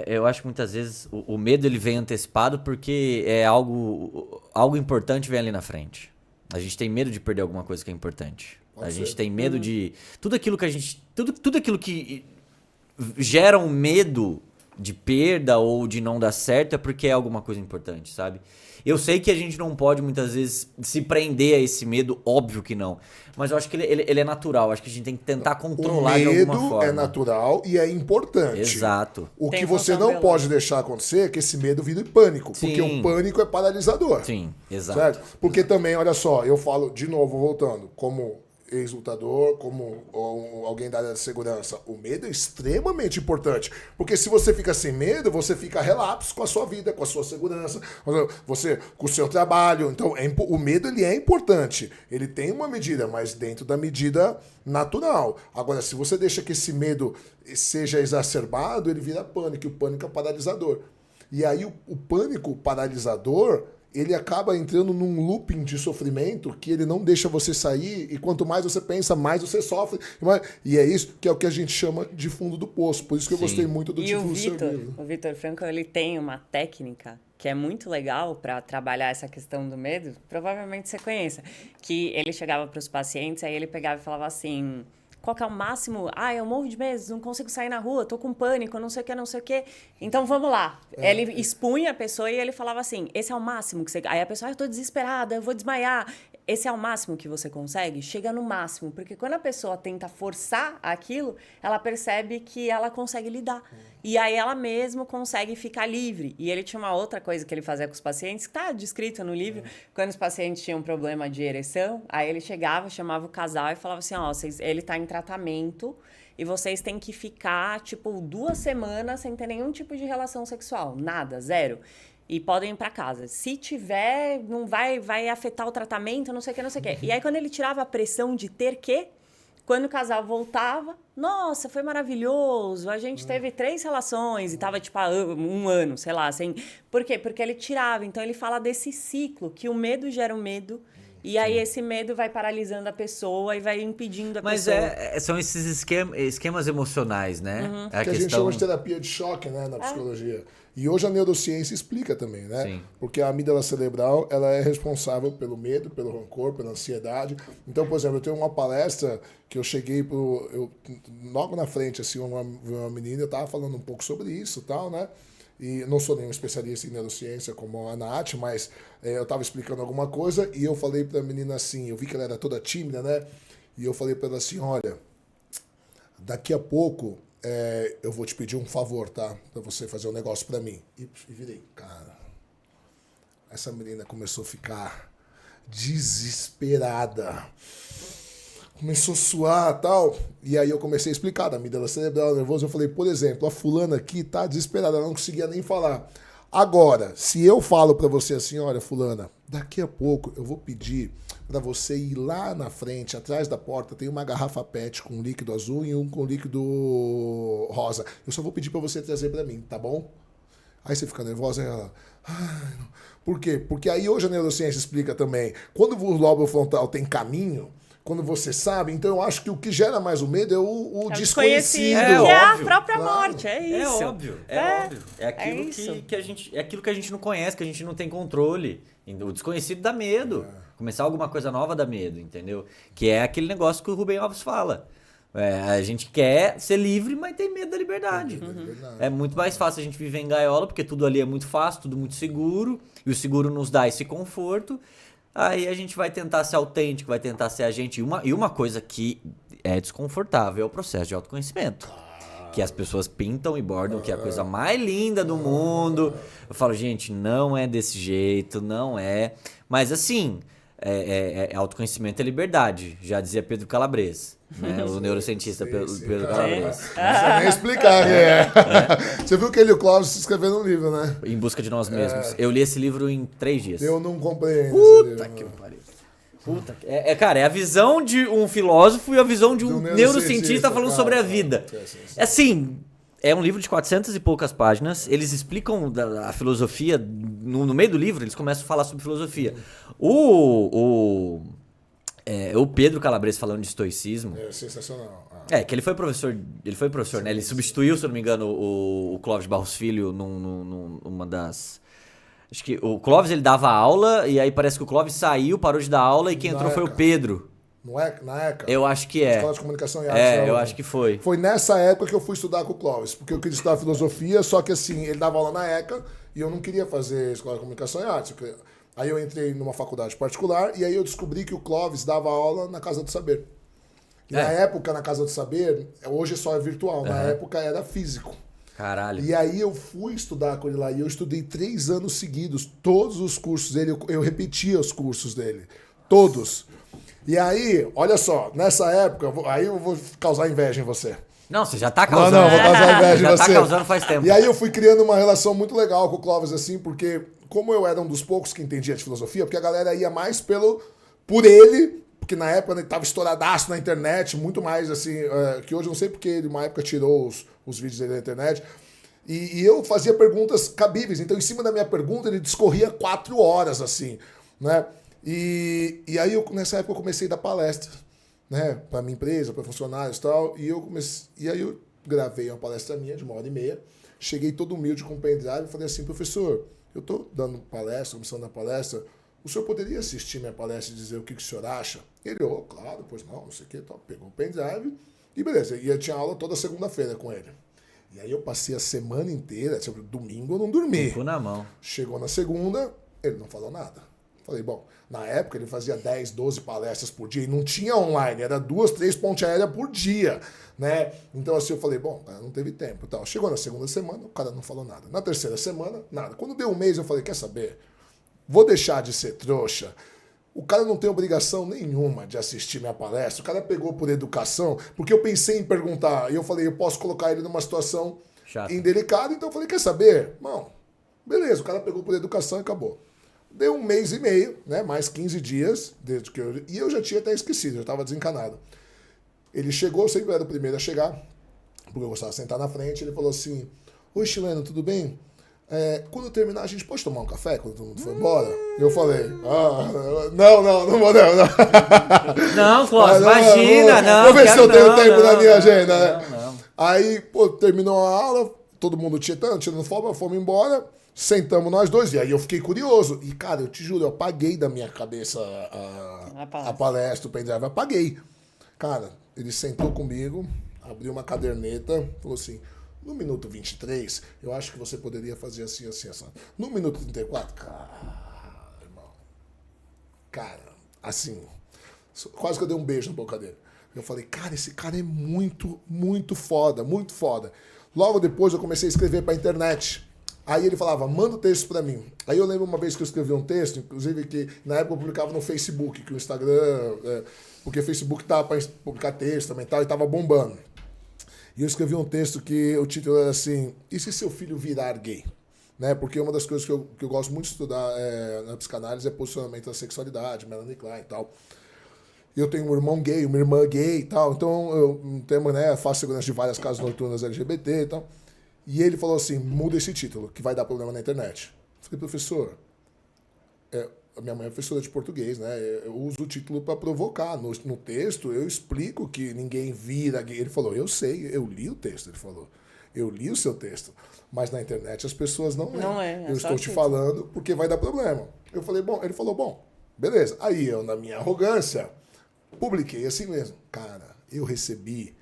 eu acho que muitas vezes o medo ele vem antecipado porque é algo importante vem ali na frente. A gente tem medo de perder alguma coisa que é importante. A gente tem medo de... Tudo aquilo que gera um medo de perda ou de não dar certo é porque é alguma coisa importante, sabe? Eu sei que a gente não pode muitas vezes se prender a esse medo, óbvio que não. Mas eu acho que ele é natural, acho que a gente tem que tentar controlar de alguma forma. O medo é natural e é importante. Exato. O Tem que você função não biológica. pode deixar acontecer é que esse medo vire pânico. Sim. Porque o pânico é paralisador. Sim, exato. Certo? Porque também, olha só, eu falo de novo, voltando, como ex-lutador, como alguém da área de segurança, o medo é extremamente importante, porque se você fica sem medo, você fica relapso com a sua vida, com a sua segurança, você com o seu trabalho. Então, o medo ele é importante, ele tem uma medida, mas dentro da medida natural. Agora, se você deixa que esse medo seja exacerbado, ele vira pânico, e o pânico é paralisador. E aí o pânico paralisador, ele acaba entrando num looping de sofrimento que ele não deixa você sair, e quanto mais você pensa, mais você sofre. E é isso que é o que a gente chama de fundo do poço. Por isso que eu gostei muito do título do seu livro. O Vitor Frankl, ele tem uma técnica que é muito legal para trabalhar essa questão do medo, provavelmente você conheça, que ele chegava para os pacientes, aí ele pegava e falava assim... Qual que é o máximo? Eu morro de medo, não consigo sair na rua, tô com pânico, não sei o que, não sei o que. Então, vamos lá. Ele expunha a pessoa e ele falava assim, esse é o máximo que você... Aí a pessoa, eu tô desesperada, eu vou desmaiar. Esse é o máximo que você consegue? Chega no máximo. Porque quando a pessoa tenta forçar aquilo, ela percebe que ela consegue lidar. E aí ela mesmo consegue ficar livre. E ele tinha uma outra coisa que ele fazia com os pacientes, que tá descrito no livro. Quando os pacientes tinham problema de ereção, aí ele chegava, chamava o casal e falava assim, ele tá em tratamento e vocês têm que ficar, 2 semanas sem ter nenhum tipo de relação sexual. Nada, 0. E podem ir para casa. Se tiver, não vai afetar o tratamento, não sei o que, não sei o que. E aí, quando ele tirava a pressão de ter que, quando o casal voltava, nossa, foi maravilhoso, a gente teve 3 relações e tava, 1 ano, sei lá, assim. Por quê? Porque ele tirava. Então, ele fala desse ciclo, que o medo gera o medo, e aí esse medo vai paralisando a pessoa e vai impedindo a pessoa. Mas são esses esquemas emocionais, né? Que a gente chama de terapia de choque, né, na psicologia. E hoje a neurociência explica também, né? Sim. Porque a amígdala cerebral, ela é responsável pelo medo, pelo rancor, pela ansiedade. Então, por exemplo, eu tenho uma palestra que eu cheguei logo na frente, assim, uma menina, eu tava falando um pouco sobre isso e tal, né? E não sou nenhum especialista em neurociência como a Nath, mas eu estava explicando alguma coisa e eu falei para a menina assim, eu vi que ela era toda tímida, né? E eu falei para ela assim, olha, daqui a pouco eu vou te pedir um favor, tá? Para você fazer um negócio para mim. E virei, cara, essa menina começou a ficar desesperada. Começou a suar e tal. E aí eu comecei a explicar da amígdala cerebral, nervoso. Eu falei, por exemplo, a fulana aqui tá desesperada, ela não conseguia nem falar. Agora, se eu falo pra você assim, olha, fulana, daqui a pouco eu vou pedir pra você ir lá na frente, atrás da porta, tem uma garrafa PET com líquido azul e um com líquido rosa. Eu só vou pedir pra você trazer pra mim, tá bom? Aí você fica nervosa e ela... Por quê? Porque aí hoje a neurociência explica também. Quando o lóbulo frontal tem caminho, quando você sabe, então eu acho que o que gera mais o medo é o desconhecido. Que é a própria morte, é isso. É óbvio, óbvio. É aquilo que aquilo que a gente não conhece, que a gente não tem controle. O desconhecido dá medo. Começar alguma coisa nova dá medo, entendeu? Que é aquele negócio que o Rubem Alves fala. A gente quer ser livre, mas tem medo da liberdade. É muito mais fácil a gente viver em gaiola, porque tudo ali é muito fácil, tudo muito seguro, e o seguro nos dá esse conforto. Aí a gente vai tentar ser autêntico, vai tentar ser a gente. E uma coisa que é desconfortável é o processo de autoconhecimento. Que as pessoas pintam e bordam, que é a coisa mais linda do mundo. Eu falo, gente, não é desse jeito, não é. Mas assim, autoconhecimento é liberdade, já dizia Pedro Calabres. Né? O neurocientista Pedro Calabres. Não precisa nem explicar quem é. Você viu que ele e o Clóvis escreveram um livro, né? Em Busca de Nós Mesmos. Eu li esse livro em 3 dias. Eu não compreendo. Puta que pariu. Puta, cara, é a visão de um filósofo e a visão de um neurocientista falando sobre a vida. Assim, é um livro de 400 e poucas páginas. Eles explicam a filosofia. No meio do livro, eles começam a falar sobre filosofia. O Pedro Calabrese falando de estoicismo. É sensacional. Que ele foi professor, né? Ele substituiu, se eu não me engano, o Clóvis Barros Filho numa das... Acho que o Clóvis, ele dava aula, e aí parece que o Clóvis saiu, parou de dar aula, e quem entrou foi o Pedro. Na ECA? Eu acho que é. Escola de Comunicação e Artes. Eu acho que foi. Foi nessa época que eu fui estudar com o Clóvis, porque eu queria estudar filosofia, só que assim, ele dava aula na ECA, e eu não queria fazer Escola de Comunicação e Artes. Aí eu entrei numa faculdade particular, e aí eu descobri que o Clóvis dava aula na Casa do Saber. E na época, na Casa do Saber, hoje só é virtual, na época era físico. Caralho. E aí eu fui estudar com ele lá, e eu estudei 3 anos seguidos, todos os cursos dele, eu repetia os cursos dele, todos. E aí, olha só, nessa época, aí eu vou causar inveja em você. Não, você já tá causando. Não, vou causar inveja em você. Já tá causando faz tempo. E aí eu fui criando uma relação muito legal com o Clóvis, assim, porque como eu era um dos poucos que entendia de filosofia, porque a galera ia mais por ele, porque na época ele tava estouradaço na internet, muito mais assim, que hoje eu não sei porque ele, uma época, tirou os vídeos dele da internet. E eu fazia perguntas cabíveis. Então, em cima da minha pergunta, ele discorria 4 horas, assim, né? E aí, nessa época, eu comecei a dar palestra, né? Pra minha empresa, para funcionários e tal. E aí eu gravei uma palestra minha de 1h30. Cheguei todo humilde com o pendrive e falei assim, professor, eu tô dando palestra, começando a dar palestra, o senhor poderia assistir minha palestra e dizer o que o senhor acha? Ele, claro, pois não sei o que, tal. Pegou o pendrive e beleza. E eu tinha aula toda segunda-feira com ele. E aí eu passei a semana inteira, tipo, domingo eu não dormi. Na mão. Chegou na segunda, ele não falou nada. Falei, bom, na época ele fazia 10, 12 palestras por dia e não tinha online, era 2, 3 pontes aéreas por dia, né? Então assim eu falei, bom, o cara não teve tempo e tal. Chegou na segunda semana, o cara não falou nada. Na terceira semana, nada. Quando deu um mês eu falei, quer saber? Vou deixar de ser trouxa. O cara não tem obrigação nenhuma de assistir minha palestra. O cara pegou por educação, porque eu pensei em perguntar. E eu falei, eu posso colocar ele numa situação indelicada. Então eu falei, quer saber? Não. Beleza, o cara pegou por educação e acabou. Deu 1 mês e meio, né? Mais 15 dias. Desde que e eu já tinha até esquecido, já estava desencanado. Ele chegou, eu sempre era o primeiro a chegar, porque eu gostava de sentar na frente. Ele falou assim, oi, chileno, tudo bem? Quando terminar, a gente pode tomar um café quando todo mundo for embora? Eu falei, não vou não. Não, Clóvis, imagina, não. Vou ver se eu tenho tempo na minha agenda, né? Não. Aí, terminou a aula, todo mundo tirando foto, fomos embora, sentamos nós dois, e aí eu fiquei curioso. E, cara, eu te juro, eu apaguei da minha cabeça a palestra, o pendrive, apaguei. Cara, ele sentou comigo, abriu uma caderneta, falou assim, no minuto 23, eu acho que você poderia fazer assim, assim, assim. No minuto 34, cara, assim, quase que eu dei um beijo na boca dele. Eu falei, cara, esse cara é muito, muito foda, muito foda. Logo depois eu comecei a escrever pra internet. Aí ele falava, manda o texto pra mim. Aí eu lembro uma vez que eu escrevi um texto, inclusive que na época eu publicava no Facebook, que o Instagram, porque o Facebook tava pra publicar texto também e tava bombando. E eu escrevi um texto que o título era assim, e se seu filho virar gay? Né? Porque uma das coisas que eu gosto muito de estudar na psicanálise é posicionamento da sexualidade, Melanie Klein e tal. Eu tenho um irmão gay, uma irmã gay e tal, então eu faço segurança de várias casas noturnas LGBT e tal. E ele falou assim, muda esse título, que vai dar problema na internet. Eu falei, professor, a minha mãe é professora de português, né? Eu uso o título para provocar. No texto, eu explico que ninguém vira gay. Ele falou, eu sei, eu li o texto. Ele falou, eu li o seu texto. Mas na internet as pessoas não leem. Eu estou te falando porque vai dar problema. Eu falei, bom, ele falou, bom, beleza. Aí eu, na minha arrogância, publiquei assim mesmo. Cara, eu recebi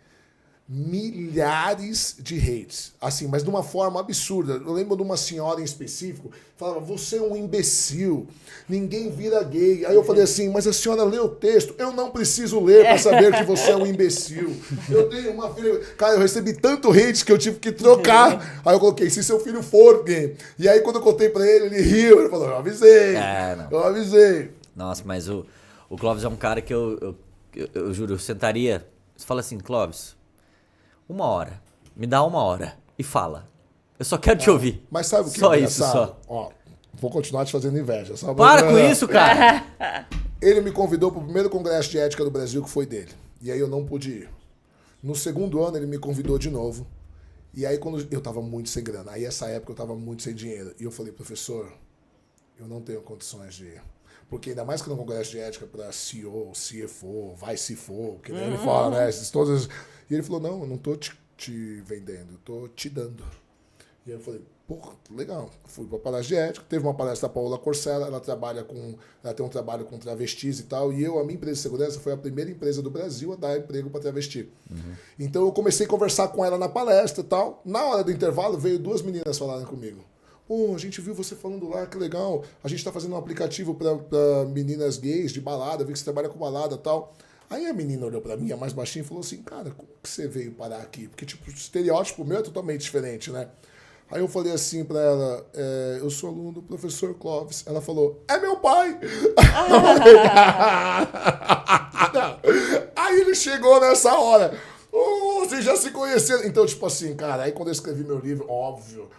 milhares de hates, assim, mas de uma forma absurda. Eu lembro de uma senhora em específico, falava, você é um imbecil, ninguém vira gay. Aí eu falei assim, mas a senhora leu o texto, eu não preciso ler para saber que você é um imbecil. Eu tenho uma filha, cara, eu recebi tanto hate que eu tive que trocar. Aí eu coloquei, se seu filho for gay. E aí quando eu contei para ele riu, ele falou, eu avisei. Eu avisei. Nossa, mas o Clóvis é um cara que eu juro, eu sentaria, você fala assim, Clóvis, 1 hora. Me dá 1 hora. E fala. Eu só quero te ouvir. Mas sabe o que só é isso, só. Ó, vou continuar te fazendo inveja. Para com isso, cara. Ele me convidou para o primeiro congresso de ética do Brasil, que foi dele. E aí eu não pude ir. No segundo ano, ele me convidou de novo. E aí, quando eu estava muito sem grana. Aí, essa época, eu estava muito sem dinheiro. E eu falei, professor, eu não tenho condições de ir. Porque ainda mais que no congresso de ética para CEO, CFO, vai se for, que nem ele fala, né? Todas... E ele falou, não, eu não estou te vendendo, eu estou te dando. E aí eu falei, porra, legal. Fui para a palestra de ética, teve uma palestra da Paola Corcella, ela tem um trabalho com travestis e tal, e a minha empresa de segurança foi a primeira empresa do Brasil a dar emprego para travesti. Então eu comecei a conversar com ela na palestra e tal. Na hora do intervalo, veio 2 meninas falarem comigo. A gente viu você falando lá, que legal. A gente está fazendo um aplicativo para meninas gays de balada, vi que você trabalha com balada e tal. Aí a menina olhou para mim, a mais baixinha, e falou assim, cara, como que você veio parar aqui? Porque, tipo, o estereótipo meu é totalmente diferente, né? Aí eu falei assim pra ela, eu sou aluno do professor Clóvis. Ela falou, é meu pai! Aí ele chegou nessa hora. Vocês já se conheceram? Então, tipo assim, cara, aí quando eu escrevi meu livro, óbvio,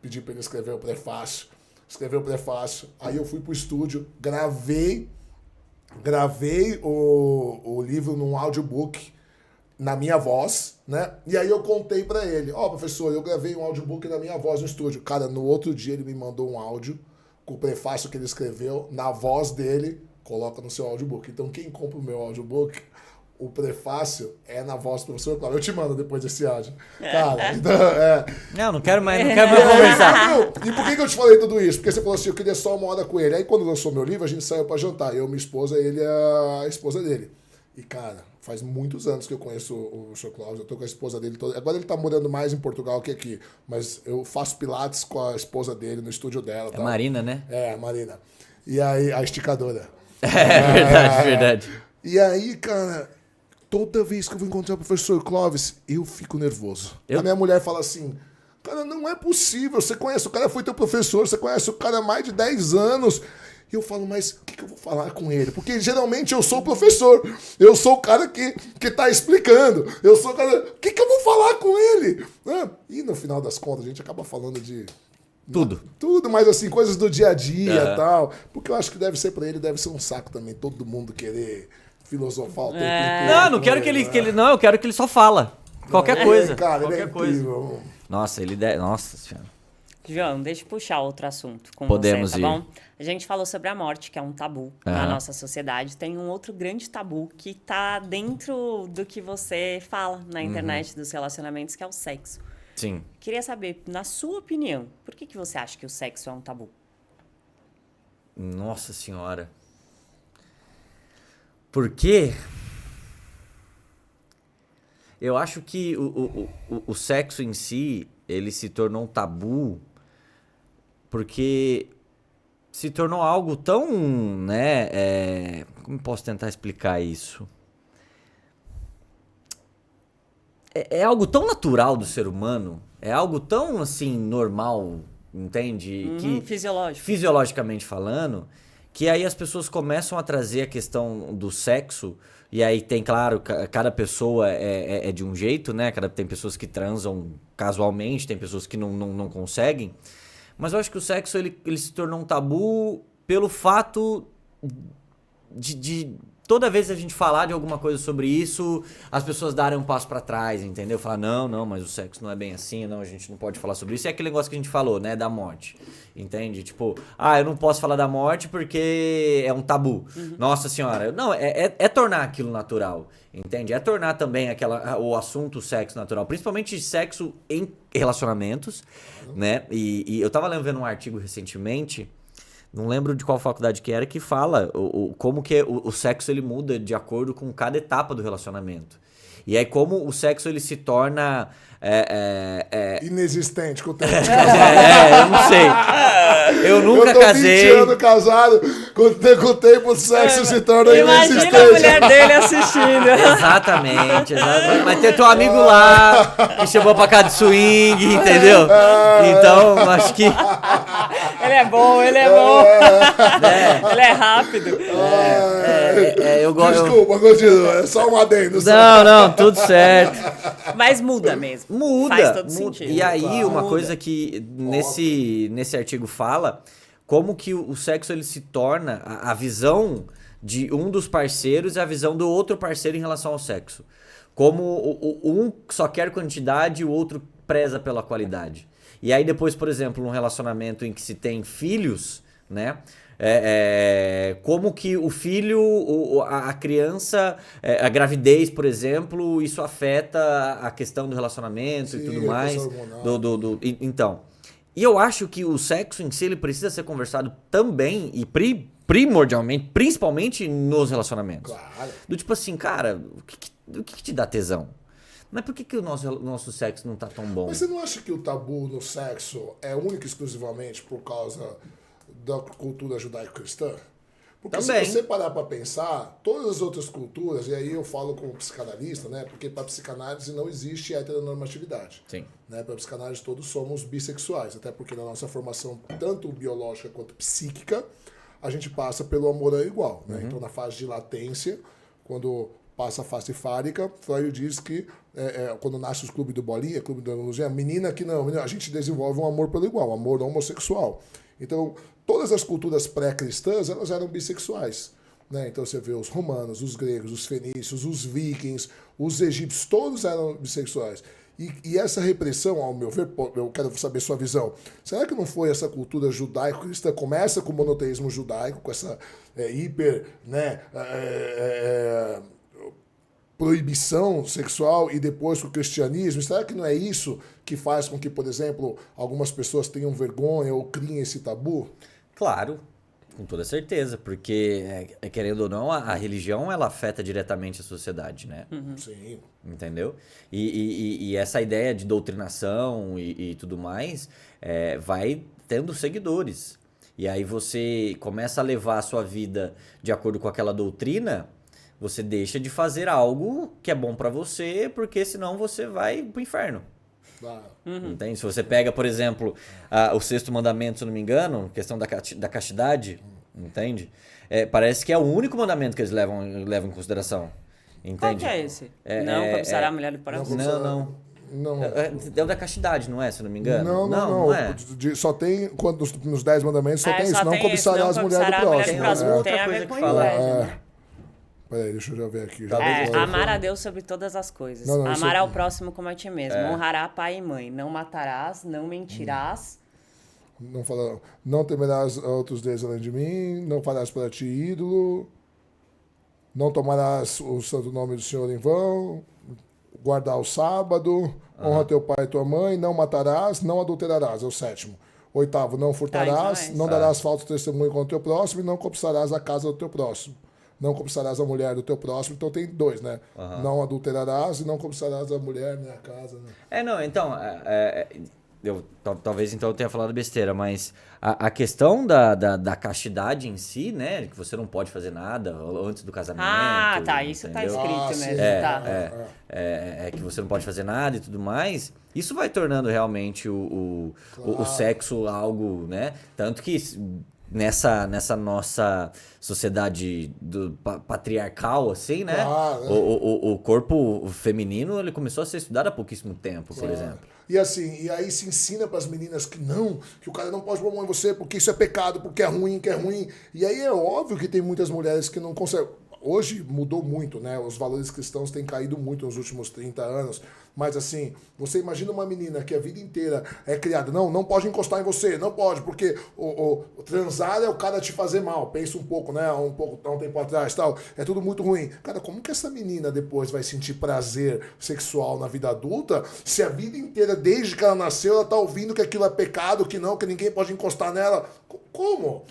pedi pra ele escrever o prefácio. Escreveu o prefácio. Aí eu fui pro estúdio, gravei o livro num audiobook na minha voz, né? E aí eu contei pra ele, professor, eu gravei um audiobook na minha voz no estúdio. Cara, no outro dia ele me mandou um áudio com o prefácio que ele escreveu na voz dele, coloca no seu audiobook. Então quem compra o meu audiobook, o prefácio é na voz do professor Cláudio. Eu te mando depois desse áudio. Cara, então, não quero mais conversar. E por que eu te falei tudo isso? Porque você falou assim, eu queria só uma hora com ele. Aí quando lançou meu livro, a gente saiu pra jantar. Eu, minha esposa, ele e a esposa dele. E, cara, faz muitos anos que eu conheço o Sr. Cláudio, eu tô com a esposa dele toda. Agora ele tá morando mais em Portugal que aqui, mas eu faço pilates com a esposa dele, no estúdio dela. É Marina, né? É, a Marina. E aí, a esticadora. Verdade. E aí, cara, toda vez que eu vou encontrar o professor Clóvis, eu fico nervoso. A minha mulher fala assim, cara, não é possível, você conhece, o cara foi teu professor, você conhece o cara há mais de 10 anos... E eu falo, mas o que eu vou falar com ele? Porque geralmente eu sou o professor, eu sou o cara que tá explicando, eu sou o cara... O que eu vou falar com ele? E no final das contas a gente acaba falando de... Tudo. Tudo, mas assim, coisas do dia a dia e tal. Porque eu acho que deve ser pra ele, deve ser um saco também, todo mundo querer filosofar o tempo inteiro. Não, não quero que ele... Não, eu quero que ele só fala. Qualquer coisa. Cara, qualquer ele é incrível. Coisa. Nossa, Nossa senhora. João, deixa eu puxar outro assunto com Podemos você, tá ir. bom? A gente falou sobre a morte, que é um tabu na nossa sociedade. Tem um outro grande tabu que tá dentro do que você fala na internet dos relacionamentos, que é o sexo. Sim. Queria saber, na sua opinião, por que você acha que o sexo é um tabu? Nossa senhora. Por quê? Eu acho que o sexo em si, ele se tornou um tabu porque se tornou algo tão, né, como posso tentar explicar isso? É algo tão natural do ser humano, é algo tão, assim, normal, entende? Fisiologicamente falando, que aí as pessoas começam a trazer a questão do sexo, e aí tem, claro, cada pessoa é de um jeito, né? Tem pessoas que transam casualmente, tem pessoas que não conseguem. Mas eu acho que o sexo ele se tornou um tabu pelo fato de toda vez que a gente falar de alguma coisa sobre isso, as pessoas darem um passo pra trás, entendeu? Falar, não, mas o sexo não é bem assim, não, a gente não pode falar sobre isso. E é aquele negócio que a gente falou, né, da morte, entende? Tipo, eu não posso falar da morte porque é um tabu. Nossa senhora, não, é tornar aquilo natural, entende? É tornar também o assunto sexo natural, principalmente sexo em relacionamentos, né? E eu tava vendo um artigo recentemente, não lembro de qual faculdade que era, que fala como que o sexo ele muda de acordo com cada etapa do relacionamento. E aí como o sexo ele se torna... inexistente com o tempo de casado. Eu não sei. Eu nunca casei. Eu tô 20 anos casado, com o tempo o sexo se torna inexistente. Imagina a mulher dele assistindo. Exatamente. Mas tem teu amigo lá, que chamou pra cá de swing, entendeu? Então, acho que... Ele é bom. Ele é rápido. Eu gosto... Desculpa, continua. É só um adendo. Não, tudo certo. Mas muda mesmo. Muda. Faz todo sentido. E aí, uma coisa que nesse artigo fala, como que o sexo ele se torna, a visão de um dos parceiros e a visão do outro parceiro em relação ao sexo. Como um só quer quantidade e o outro preza pela qualidade. E aí depois, por exemplo, num relacionamento em que se tem filhos, né? Como que o filho, a criança, a gravidez, por exemplo, isso afeta a questão do relacionamento e tudo mais. Então, e eu acho que o sexo em si ele precisa ser conversado também e primordialmente, principalmente nos relacionamentos. Claro. Do tipo assim, cara, o que te dá tesão? Mas por que o nosso sexo não tá tão bom? Mas você não acha que o tabu no sexo é único e exclusivamente por causa da cultura judaico-cristã? Porque Também. se você parar para pensar, todas as outras culturas, e aí eu falo como psicanalista, né? Porque para psicanálise não existe heteronormatividade. Sim. Né? Para psicanálise todos somos bissexuais, até porque na nossa formação, tanto biológica quanto psíquica, a gente passa pelo amor ao igual. Né? Então, na fase de latência, quando passa a fase fárica, Freud diz que quando nasce os clubes do Bolinha, clube da Luzinha, a menina que não, a gente desenvolve um amor pelo igual, um amor homossexual. Então, todas as culturas pré-cristãs, elas eram bissexuais. Né? Então, você vê os romanos, os gregos, os fenícios, os vikings, os egípcios, todos eram bissexuais. E essa repressão, ao meu ver, eu quero saber sua visão, será que não foi essa cultura judaico-cristã? Começa com o monoteísmo judaico, com essa proibição sexual e depois com o cristianismo. Será que não é isso que faz com que, por exemplo, algumas pessoas tenham vergonha ou criem esse tabu? Claro, com toda certeza, porque, querendo ou não, a religião ela afeta diretamente a sociedade, né? Sim. Entendeu? E essa ideia de doutrinação e tudo mais vai tendo seguidores. E aí você começa a levar a sua vida de acordo com aquela doutrina, você deixa de fazer algo que é bom pra você, porque senão você vai pro inferno. Entende? Se você pega, por exemplo, o sexto mandamento, se eu não me engano, questão da castidade, entende? Parece que é o único mandamento que eles levam em consideração. Entende? Qual que é esse? Não cobiçará a mulher do próximo? Não. É o da castidade, não é? Se eu não me engano. Não é. Só tem, nos 10 mandamentos, só tem isso. Não cobiçará as mulheres do próximo. Outra coisa que fala. Peraí, deixa eu já ver aqui. Amar a Deus sobre todas as coisas. Amar ao próximo como a ti mesmo. Honrará pai e mãe. Não matarás, não mentirás. Não temerás outros deuses além de mim. Não farás para ti ídolo. Não tomarás o santo nome do Senhor em vão. Guardar o sábado. Honra teu pai e tua mãe. Não matarás. Não adulterarás. É o 7º. 8º, não furtarás. Não darás falso testemunho contra o teu próximo. E não cobiçarás a casa do teu próximo. Não cobiçarás a mulher do teu próximo. Então tem 2, né? Não adulterarás e não cobiçarás a mulher, né? A casa, né? Talvez então eu tenha falado besteira, mas a questão da castidade em si, né? Que você não pode fazer nada antes do casamento. Tá. Isso entendeu? tá escrito mesmo. Que você não pode fazer nada e tudo mais. Isso vai tornando realmente o sexo algo, né? Tanto que nessa nossa sociedade patriarcal, assim, né? O corpo feminino ele começou a ser estudado há pouquíssimo tempo, por exemplo. E assim, e aí se ensina para as meninas que o cara não pode pôr a mão em você porque isso é pecado, porque é ruim, que é ruim. E aí é óbvio que tem muitas mulheres que não conseguem. Hoje mudou muito, né? Os valores cristãos têm caído muito nos últimos 30 anos. Mas assim, você imagina uma menina que a vida inteira é criada, não pode encostar em você, não pode, porque o transar é o cara te fazer mal. Pensa um pouco, né? Há um tempo atrás, tal. É tudo muito ruim. Cara, como que essa menina depois vai sentir prazer sexual na vida adulta se a vida inteira, desde que ela nasceu, ela tá ouvindo que aquilo é pecado, que ninguém pode encostar nela? Como?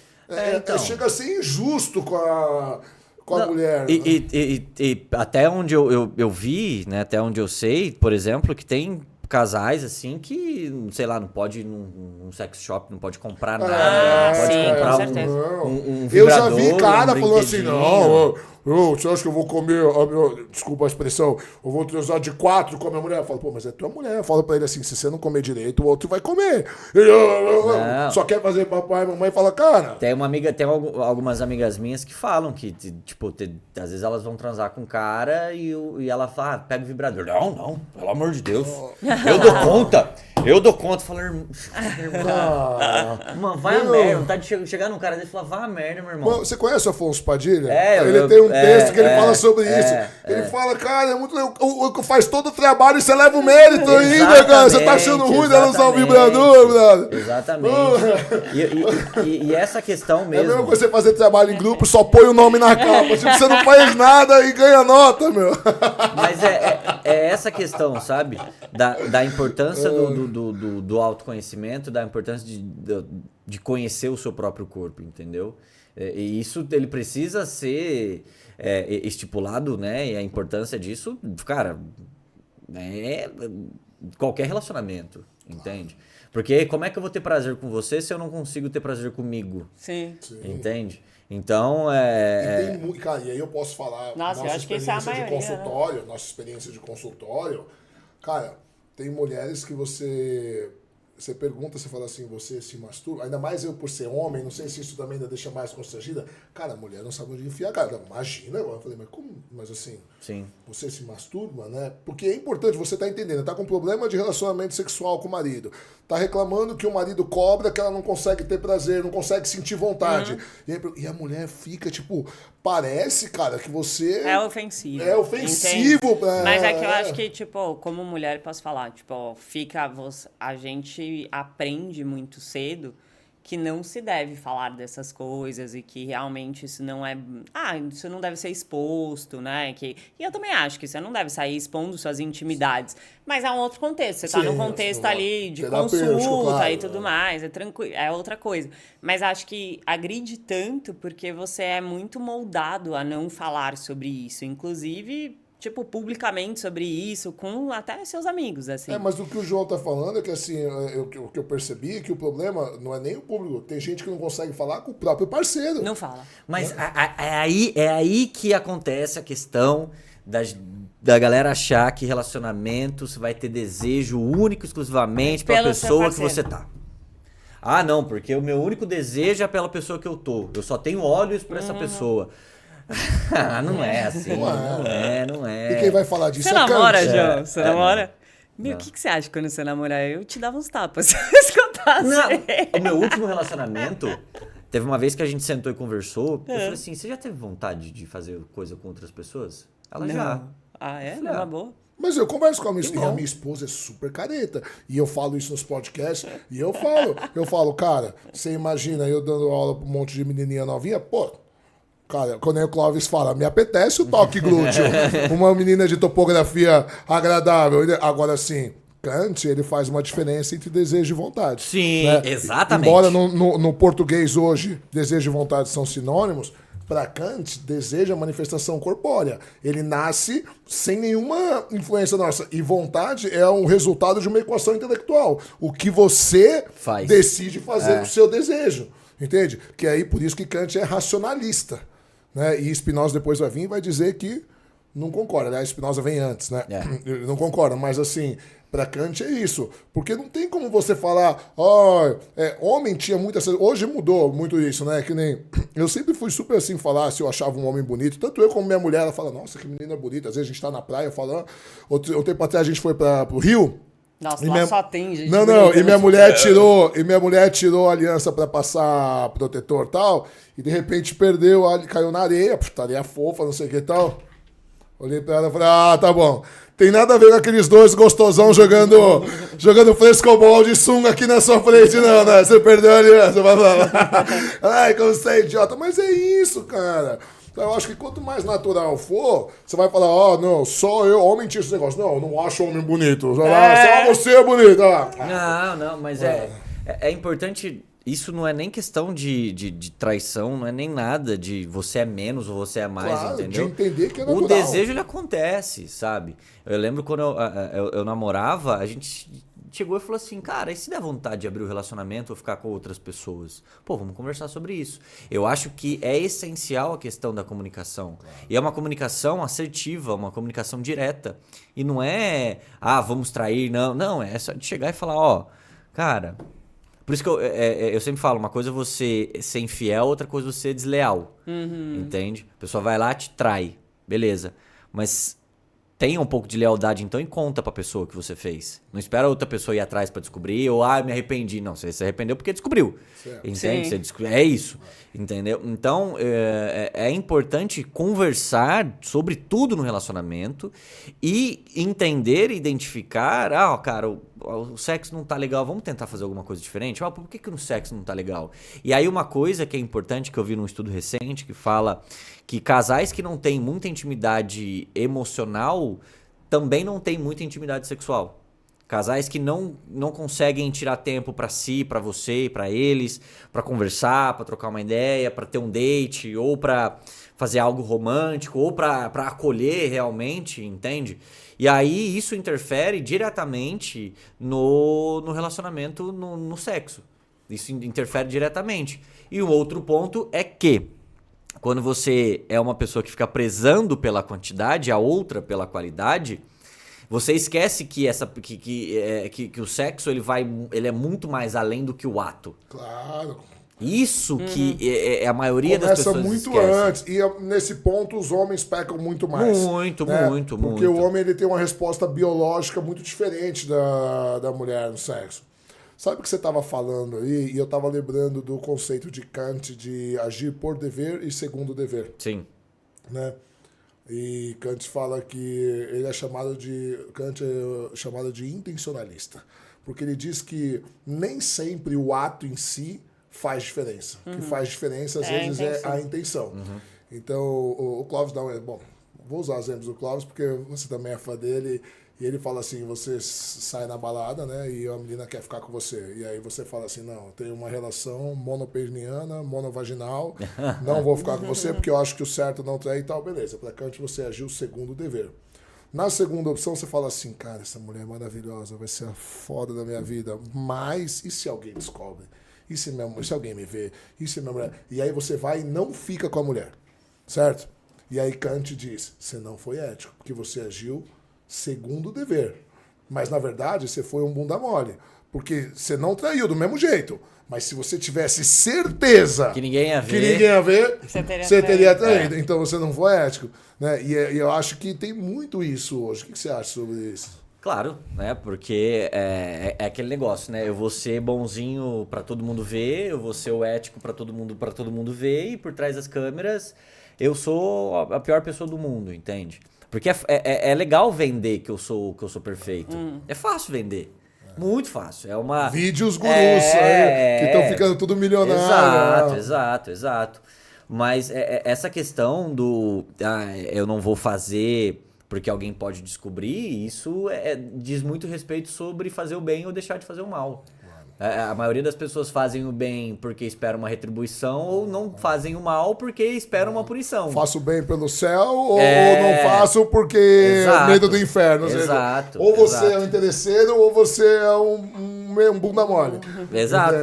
Chega a ser injusto com a mulher. E até onde eu vi, né, até onde eu sei, por exemplo, que tem casais assim que, sei lá, não pode ir num sex shop, não pode comprar nada, não pode comprar um vibrador. Eu já vi cara falando assim, você acha que eu vou comer, desculpa a expressão, eu vou transar de 4 com a minha mulher? Eu falo, mas é tua mulher. Eu falo pra ele assim, se você não comer direito, o outro vai comer. Ele só quer fazer papai e mamãe fala, cara... Tem algumas amigas minhas que falam que, tipo, às vezes elas vão transar com um cara e ela fala, pega o vibrador. Não, pelo amor de Deus, eu dou conta. Eu dou conta, falo, irmão, mano, vai a merda. Vontade de chegar num cara dele e falar, vai a merda, meu irmão. Mano, você conhece o Afonso Padilha? É, ele tem um texto que ele fala sobre isso. Ele fala, cara, é muito legal. O que faz todo o trabalho e você leva o mérito ainda, cara. Você tá achando ruim de lançar o vibrador, brother. Exatamente. E essa questão mesmo. É mesmo que você fazer trabalho em grupo, só põe o nome na capa. Tipo, você não faz nada e ganha nota, meu. Mas é essa questão, sabe? Da importância do autoconhecimento, da importância de conhecer o seu próprio corpo, entendeu? E isso ele precisa ser estipulado, né? E a importância disso, cara, qualquer relacionamento, entende? Porque como é que eu vou ter prazer com você se eu não consigo ter prazer comigo? Sim. Entende? Então, Cara, e aí eu posso falar nossa, eu acho que isso é a maioria, de consultório, nossa experiência de consultório. Cara, tem mulheres que você pergunta, você fala assim, você se masturba? Ainda mais eu por ser homem, não sei se isso também ainda deixa mais constrangida. Cara, a mulher não sabe onde enfiar, cara. Imagina, eu falei, mas como? Mas assim, sim. Você se masturba, né? Porque é importante, você tá entendendo, tá com problema de relacionamento sexual com o marido. Tá reclamando que o marido cobra, que ela não consegue ter prazer, não consegue sentir vontade. E a mulher fica, tipo, parece, cara, que você... É ofensivo. É ofensivo. Mas é que eu acho que, tipo, como mulher, posso falar, tipo, a gente aprende muito cedo que não se deve falar dessas coisas e que realmente isso não é... isso não deve ser exposto, né? E eu também acho que você não deve sair expondo suas intimidades. Mas é um outro contexto. Você tá num contexto ali de consulta, claro, e tudo mais. É tranquilo, é outra coisa. Mas acho que agride tanto porque você é muito moldado a não falar sobre isso. Inclusive... tipo, publicamente sobre isso, com até seus amigos, assim. Mas o que o João tá falando é que, assim, o que eu percebi é que o problema não é nem o público. Tem gente que não consegue falar com o próprio parceiro. Não fala. Mas é aí que acontece a questão da galera achar que relacionamento você vai ter desejo único, exclusivamente pela pessoa que você tá. Ah, não, porque o meu único desejo é pela pessoa que eu tô. Eu só tenho olhos pra essa pessoa. Não é assim, não é. E quem vai falar disso você namora, João? Você namora? Meu, o que você acha quando você namora? Eu te dava uns tapas se eu escutasse. Não, o meu último relacionamento, teve uma vez que a gente sentou e conversou, eu falei assim, você já teve vontade de fazer coisa com outras pessoas? Ela já. Ah, é? Não, boa. Mas eu converso com a minha esposa, e a minha esposa é super careta. E eu falo isso nos podcasts, e eu falo, cara, você imagina eu dando aula pra um monte de menininha novinha, pô... Cara, quando o Clóvis fala, me apetece o toque glúteo. Uma menina de topografia agradável. Agora, sim, Kant, ele faz uma diferença entre desejo e vontade. Sim, né? Exatamente. Embora no português hoje, desejo e vontade são sinônimos, para Kant, desejo é manifestação corpórea. Ele nasce sem nenhuma influência nossa. E vontade é um resultado de uma equação intelectual. O que você decide fazer com o seu desejo. Entende? Que aí, por isso que Kant é racionalista. Né? E Spinoza depois vai vir e vai dizer que não concorda. Aliás, Spinoza vem antes, né? Ele não concorda, mas assim, para Kant é isso. Porque não tem como você falar, homem tinha muitas... Hoje mudou muito isso, né? Que nem... Eu sempre fui super assim falar se eu achava um homem bonito. Tanto eu como minha mulher, ela fala, nossa, que menina bonita. Às vezes a gente tá na praia falando... Outro tempo atrás a gente foi pro Rio... Nossa, lá só tem gente. E minha mulher tirou a aliança pra passar protetor e tal, e de repente perdeu, caiu na areia, areia fofa, não sei o que e tal. Olhei pra ela e falei, tá bom. Tem nada a ver com aqueles dois gostosão jogando frescobol de sunga aqui na sua frente, não, né? Você perdeu a aliança, vai falar. Ai, como você é idiota. Mas é isso, cara. Então, eu acho que quanto mais natural for, você vai falar, não, só eu, homem tinha esse negócio. Não, eu não acho homem bonito. Só você é bonito. Não, mas é importante, isso não é nem questão de traição, não é nem nada de você é menos ou você é mais, claro, entendeu? De entender que é natural. O desejo, ele acontece, sabe? Eu lembro quando eu namorava, a gente... chegou e falou assim, cara, e se der vontade de abrir o relacionamento ou ficar com outras pessoas? Pô, vamos conversar sobre isso. Eu acho que é essencial a questão da comunicação. E é uma comunicação assertiva, uma comunicação direta. E não é, vamos trair, não. Não, é só de chegar e falar, cara... Por isso que eu sempre falo, uma coisa é você ser infiel, outra coisa é você ser desleal. Entende? A pessoa vai lá, te trai. Beleza. Mas... tenha um pouco de lealdade, então, e conta pra pessoa que você fez. Não espera outra pessoa ir atrás pra descobrir, ou, me arrependi. Não, você se arrependeu porque descobriu. Certo. Entende? É isso. Entendeu? Então, é importante conversar sobre tudo no relacionamento e entender e identificar, cara, o sexo não tá legal, vamos tentar fazer alguma coisa diferente? Por que o sexo não tá legal? E aí uma coisa que é importante, que eu vi num estudo recente, que fala que casais que não têm muita intimidade emocional também não têm muita intimidade sexual. Casais que não conseguem tirar tempo pra si, pra você, pra eles, pra conversar, pra trocar uma ideia, pra ter um date, ou pra fazer algo romântico, ou pra acolher realmente, entende? E aí isso interfere diretamente no relacionamento, no sexo. Isso interfere diretamente. E o outro ponto é que quando você é uma pessoa que fica prezando pela quantidade, a outra pela qualidade, você esquece que o sexo ele é muito mais além do que o ato. Claro. Isso que é a maioria das pessoas Começa muito esquece. antes. E nesse ponto os homens pecam muito mais. Muito. Porque o homem ele tem uma resposta biológica muito diferente da mulher no sexo. Sabe o que você estava falando aí? E eu estava lembrando do conceito de Kant de agir por dever e segundo dever. Sim. Né? E Kant fala que ele é chamado de intencionalista. Porque ele diz que nem sempre o ato em si faz diferença. O que faz diferença, às vezes, é a intenção. Então, o Clóvis dá um... Bom, vou usar os exemplos do Clóvis, porque você também é fã dele. E ele fala assim, você sai na balada, né? E a menina quer ficar com você. E aí você fala assim, não, eu tenho uma relação monopeniana, monovaginal, não vou ficar com você porque eu acho que o certo não é e tal, beleza. Para Kant você agiu segundo dever. Na segunda opção você fala assim, cara, essa mulher é maravilhosa, vai ser a foda da minha vida. Mas e se alguém descobre? E se alguém me vê? E se minha mulher... E aí você vai e não fica com a mulher, certo? E aí Kant diz, você não foi ético, porque você agiu segundo o dever. Mas, na verdade, você foi um bunda mole. Porque você não traiu do mesmo jeito. Mas se você tivesse certeza que ninguém ia ver, você teria traído. Então você não foi ético. Né? E eu acho que tem muito isso hoje. O que você acha sobre isso? Claro, né? Porque é aquele negócio, né? Eu vou ser bonzinho pra todo mundo ver, eu vou ser o ético pra todo mundo ver, e por trás das câmeras eu sou a pior pessoa do mundo, entende? Porque é legal vender que eu sou perfeito. É fácil vender. Muito fácil. É uma... Vídeos gurus aí, que estão ficando tudo milionário. Exato. Mas essa questão do... eu não vou fazer porque alguém pode descobrir, isso diz muito respeito sobre fazer o bem ou deixar de fazer o mal. A maioria das pessoas fazem o bem porque esperam uma retribuição ou não fazem o mal porque esperam uma punição. Faço o bem pelo céu ou não faço porque medo do inferno. Exato. Ou você é um interesseiro ou você é um bunda mole. Exato.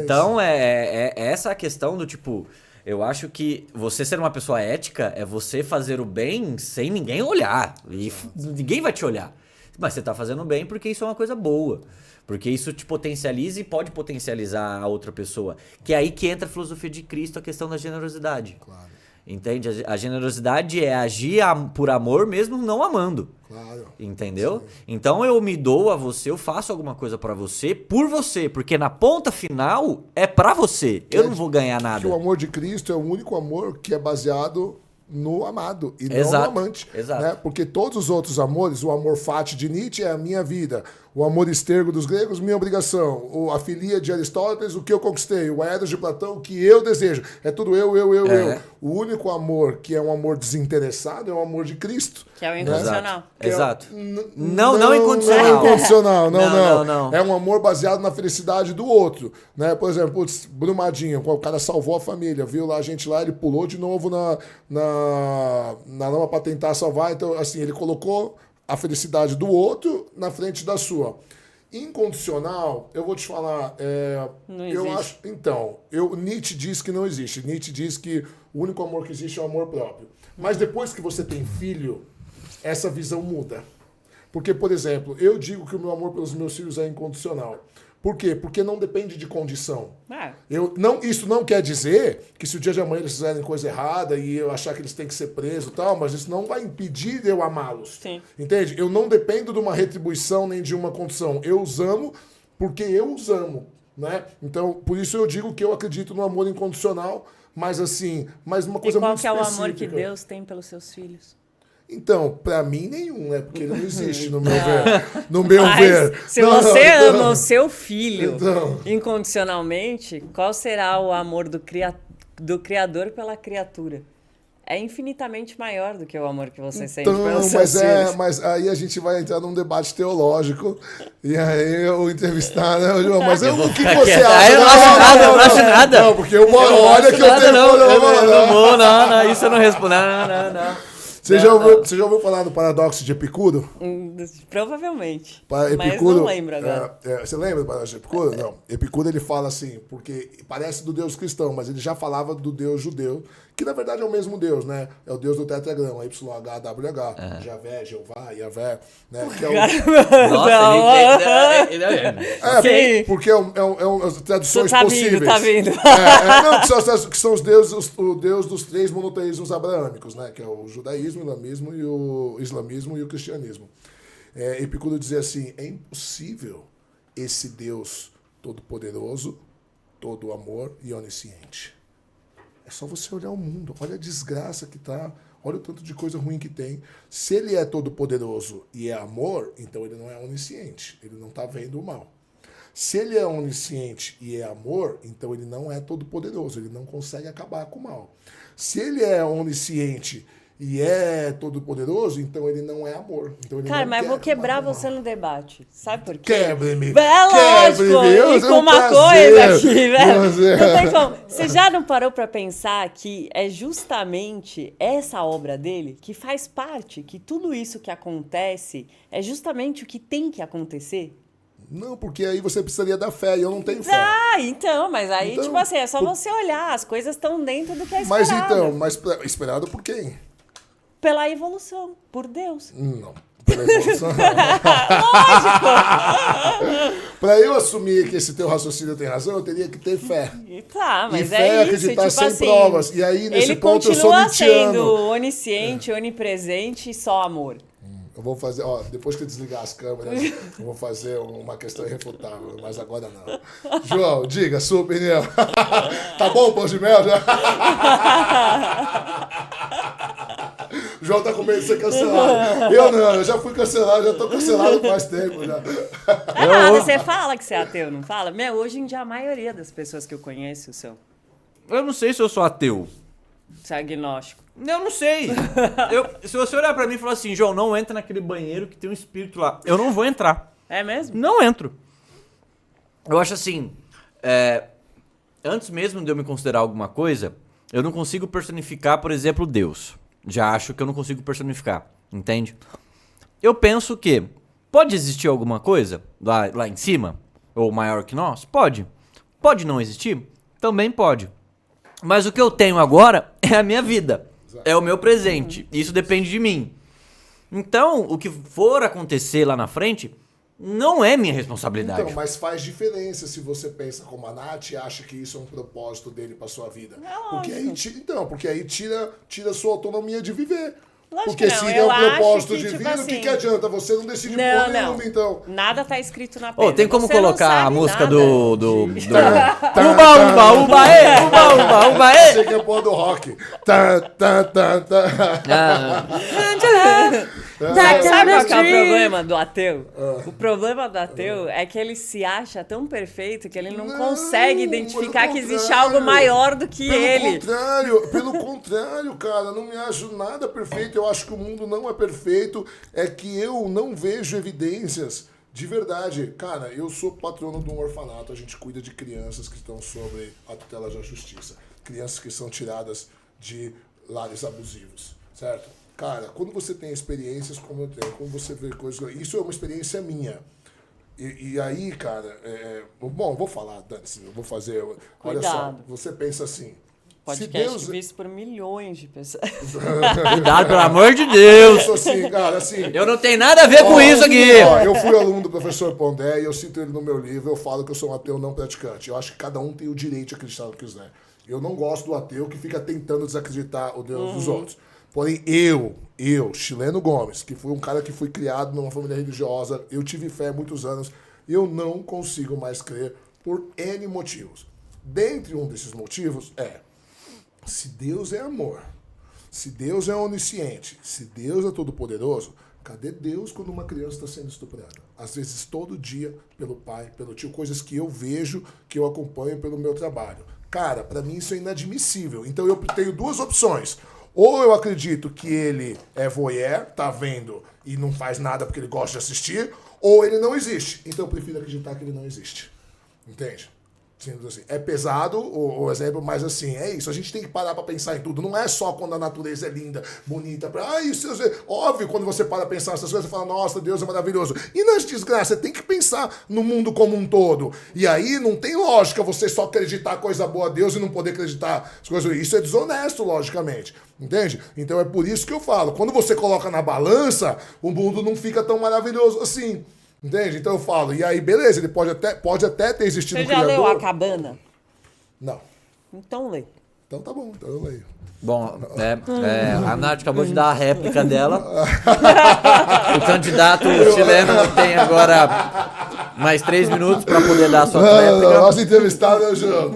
Então, essa a questão do tipo... Eu acho que você ser uma pessoa ética é você fazer o bem sem ninguém olhar. E ninguém vai te olhar. Mas você tá fazendo bem porque isso é uma coisa boa. Porque isso te potencializa e pode potencializar a outra pessoa. Que é aí que entra a filosofia de Cristo, a questão da generosidade. Claro. Entende? A generosidade é agir por amor mesmo não amando. Claro. Entendeu? Sim. Então eu me dou a você, eu faço alguma coisa pra você, por você. Porque na ponta final é pra você. Eu não vou ganhar nada. Que o amor de Cristo é o único amor que é baseado no amado e não no amante. Exato. Né? Porque todos os outros amores, o amor fati de Nietzsche é a minha vida, o amor estergo dos gregos, minha obrigação, a filia de Aristóteles, o que eu conquistei, o Eros de Platão, o que eu desejo. É tudo eu. O único amor que é um amor desinteressado é o amor de Cristo. Que é o incondicional. Né? Exato. Não incondicional. Não incondicional, não. É um amor baseado na felicidade do outro. Né? Por exemplo, Brumadinho, o cara salvou a família, viu lá a gente lá, ele pulou de novo na lama para tentar salvar. Então, assim, ele colocou a felicidade do outro na frente da sua. Incondicional, eu vou te falar, não existe. Eu acho, então, Nietzsche diz que não existe. Nietzsche diz que o único amor que existe é o amor próprio. Mas depois que você tem filho, essa visão muda. Porque, por exemplo, eu digo que o meu amor pelos meus filhos é incondicional. Por quê? Porque não depende de condição. É. Isso não quer dizer que se o dia de amanhã eles fizerem coisa errada e eu achar que eles têm que ser presos e tal, mas isso não vai impedir de eu amá-los. Sim. Entende? Eu não dependo de uma retribuição nem de uma condição. Eu os amo porque eu os amo, né? Então, por isso eu digo que eu acredito no amor incondicional, mas assim, mas uma coisa muito específica. E qual que é o amor que Deus tem pelos seus filhos? Então, pra mim nenhum, né? Porque ele não existe no meu ver. No meu ver. Se você ama o seu filho Então. incondicionalmente, qual será o amor do Criador pela criatura? É infinitamente maior do que o amor que você sente pelos seus filhos. Mas aí a gente vai entrar num debate teológico. E aí eu entrevistar, né, João? Mas o que você acha? Eu não acho nada. Não, porque olha que eu tenho... Não, isso eu não respondo. Não. Você já ouviu falar do paradoxo de Epicuro? Provavelmente. Epicuro, mas não lembro agora. Você lembra do paradoxo de Epicuro? Não. Epicuro ele fala assim, porque parece do Deus cristão, mas ele já falava do Deus judeu, que na verdade é o mesmo Deus, né? É o Deus do tetragrama, YHWH, Javé, Jeová, Yavé, né? Que é o... Nossa, porque as traduções possíveis. Tá vindo. Que são os deuses, o Deus dos três monoteísmos abraâmicos, né? Que é o judaísmo, o islamismo e o cristianismo. Epicuro dizia assim, é impossível esse Deus todo-poderoso, todo amor e onisciente. É só você olhar o mundo, olha a desgraça que tá, olha o tanto de coisa ruim que tem. Se ele é todo-poderoso e é amor, então ele não é onisciente, ele não está vendo o mal. Se ele é onisciente e é amor, então ele não é todo-poderoso, ele não consegue acabar com o mal. Se ele é onisciente e é todo-poderoso, então ele não é amor. Então ele Cara, não mas quer vou quebrar acabar com o você mal. no debate. Sabe por quê? Quebre-me! É lógico! E com uma coisa aqui, velho. Não tem como. Você já não parou pra pensar que é justamente essa obra dele que faz parte, que tudo isso que acontece é justamente o que tem que acontecer? Não, porque aí você precisaria da fé, e eu não tenho fé. Então, mas aí, Então, tipo assim, é só você olhar, as coisas estão dentro do que é Mas esperado. então, esperado por quem? Pela evolução, por Deus. Não, pela evolução não. Pra eu assumir que esse teu raciocínio tem razão, eu teria que ter fé. Tá, mas e fé é isso, acreditar tipo sem assim, provas. E aí, nesse ele ponto, eu sou continua nietzschiano. sendo onisciente, onipresente e só amor. Eu vou fazer, depois que eu desligar as câmeras, eu vou fazer uma questão irrefutável, mas agora não. João, diga, sua opinião. Tá bom o pão de mel já? O João tá com medo de ser cancelado. Eu não, eu já fui cancelado, já tô cancelado faz tempo já. Você fala que você é ateu, não fala? Hoje em dia a maioria das pessoas que eu conheço são. Eu não sei se eu sou ateu. Você é agnóstico. Eu não sei. Se você olhar pra mim e falar assim, João, não entra naquele banheiro que tem um espírito lá. Eu não vou entrar. É mesmo? Não entro. Eu acho assim, antes mesmo de eu me considerar alguma coisa, eu não consigo personificar, por exemplo, Deus. Já acho que eu não consigo personificar, entende? Eu penso que pode existir alguma coisa lá em cima, ou maior que nós? Pode. Pode não existir? Também pode. Mas o que eu tenho agora é a minha vida. É o meu presente. Isso depende de mim. Então, o que for acontecer lá na frente não é minha responsabilidade. Então, mas faz diferença se você pensa como a Nath e acha que isso é um propósito dele pra sua vida. Porque aí tira a sua autonomia de viver. Lógico porque que não. se é um propósito que, divino, tipo o que adianta? Você não decide porra nenhuma, então. Nada tá escrito na pedra. Tem como você colocar a música do Uba, uba, uba, uba, uba, uba, Você que é porra do rock. Sabe qual que é o problema do ateu? O problema do ateu é que ele se acha tão perfeito que ele não consegue identificar que existe algo maior do que ele. Pelo contrário, cara, não me acho nada perfeito. Eu acho que o mundo não é perfeito. É que eu não vejo evidências de verdade. Cara, eu sou patrono de um orfanato. A gente cuida de crianças que estão sob a tutela da justiça. Crianças que são tiradas de lares abusivos, certo? Cara, quando você tem experiências como eu tenho, quando você vê coisas... Isso é uma experiência minha. E aí, cara... Bom, vou falar, Dante, eu vou fazer... Olha só, você pensa assim... Podcast visto por milhões de pessoas. Cuidado, pelo amor de Deus. Assim, cara, assim... Eu não tenho nada a ver com isso aqui. Eu fui aluno do professor Pondé e eu cito ele no meu livro, eu falo que eu sou um ateu não praticante. Eu acho que cada um tem o direito de acreditar no que quiser. Eu não gosto do ateu que fica tentando desacreditar o Deus dos outros. Porém, eu, Chileno Gomes, que fui um cara que fui criado numa família religiosa, eu tive fé há muitos anos, eu não consigo mais crer por N motivos. Dentre um desses motivos se Deus é amor, se Deus é onisciente, se Deus é todo-poderoso, cadê Deus quando uma criança está sendo estuprada? Às vezes todo dia, pelo pai, pelo tio, coisas que eu vejo, que eu acompanho pelo meu trabalho. Cara, para mim isso é inadmissível. Então eu tenho duas opções. Ou eu acredito que ele é voyeur, tá vendo e não faz nada porque ele gosta de assistir, ou ele não existe. Então eu prefiro acreditar que ele não existe. Entende? Assim, é pesado o exemplo, mas assim, é isso. A gente tem que parar pra pensar em tudo. Não é só quando a natureza é linda, bonita. Isso é óbvio, quando você para pra pensar nessas coisas, você fala, nossa, Deus é maravilhoso. E nas desgraças, você tem que pensar no mundo como um todo. E aí não tem lógica você só acreditar coisa boa a Deus e não poder acreditar as coisas. Isso é desonesto, logicamente. Entende? Então é por isso que eu falo. Quando você coloca na balança, o mundo não fica tão maravilhoso assim. Entende? Então eu falo, e aí beleza, ele pode até ter existido um criador. Você já leu A Cabana? Não. Então lê. Então tá bom, então eu leio. Bom, a Nath acabou de dar a réplica dela. O candidato chileno tem agora mais 3 minutos para poder dar a sua réplica. Nosso entrevistado é o João.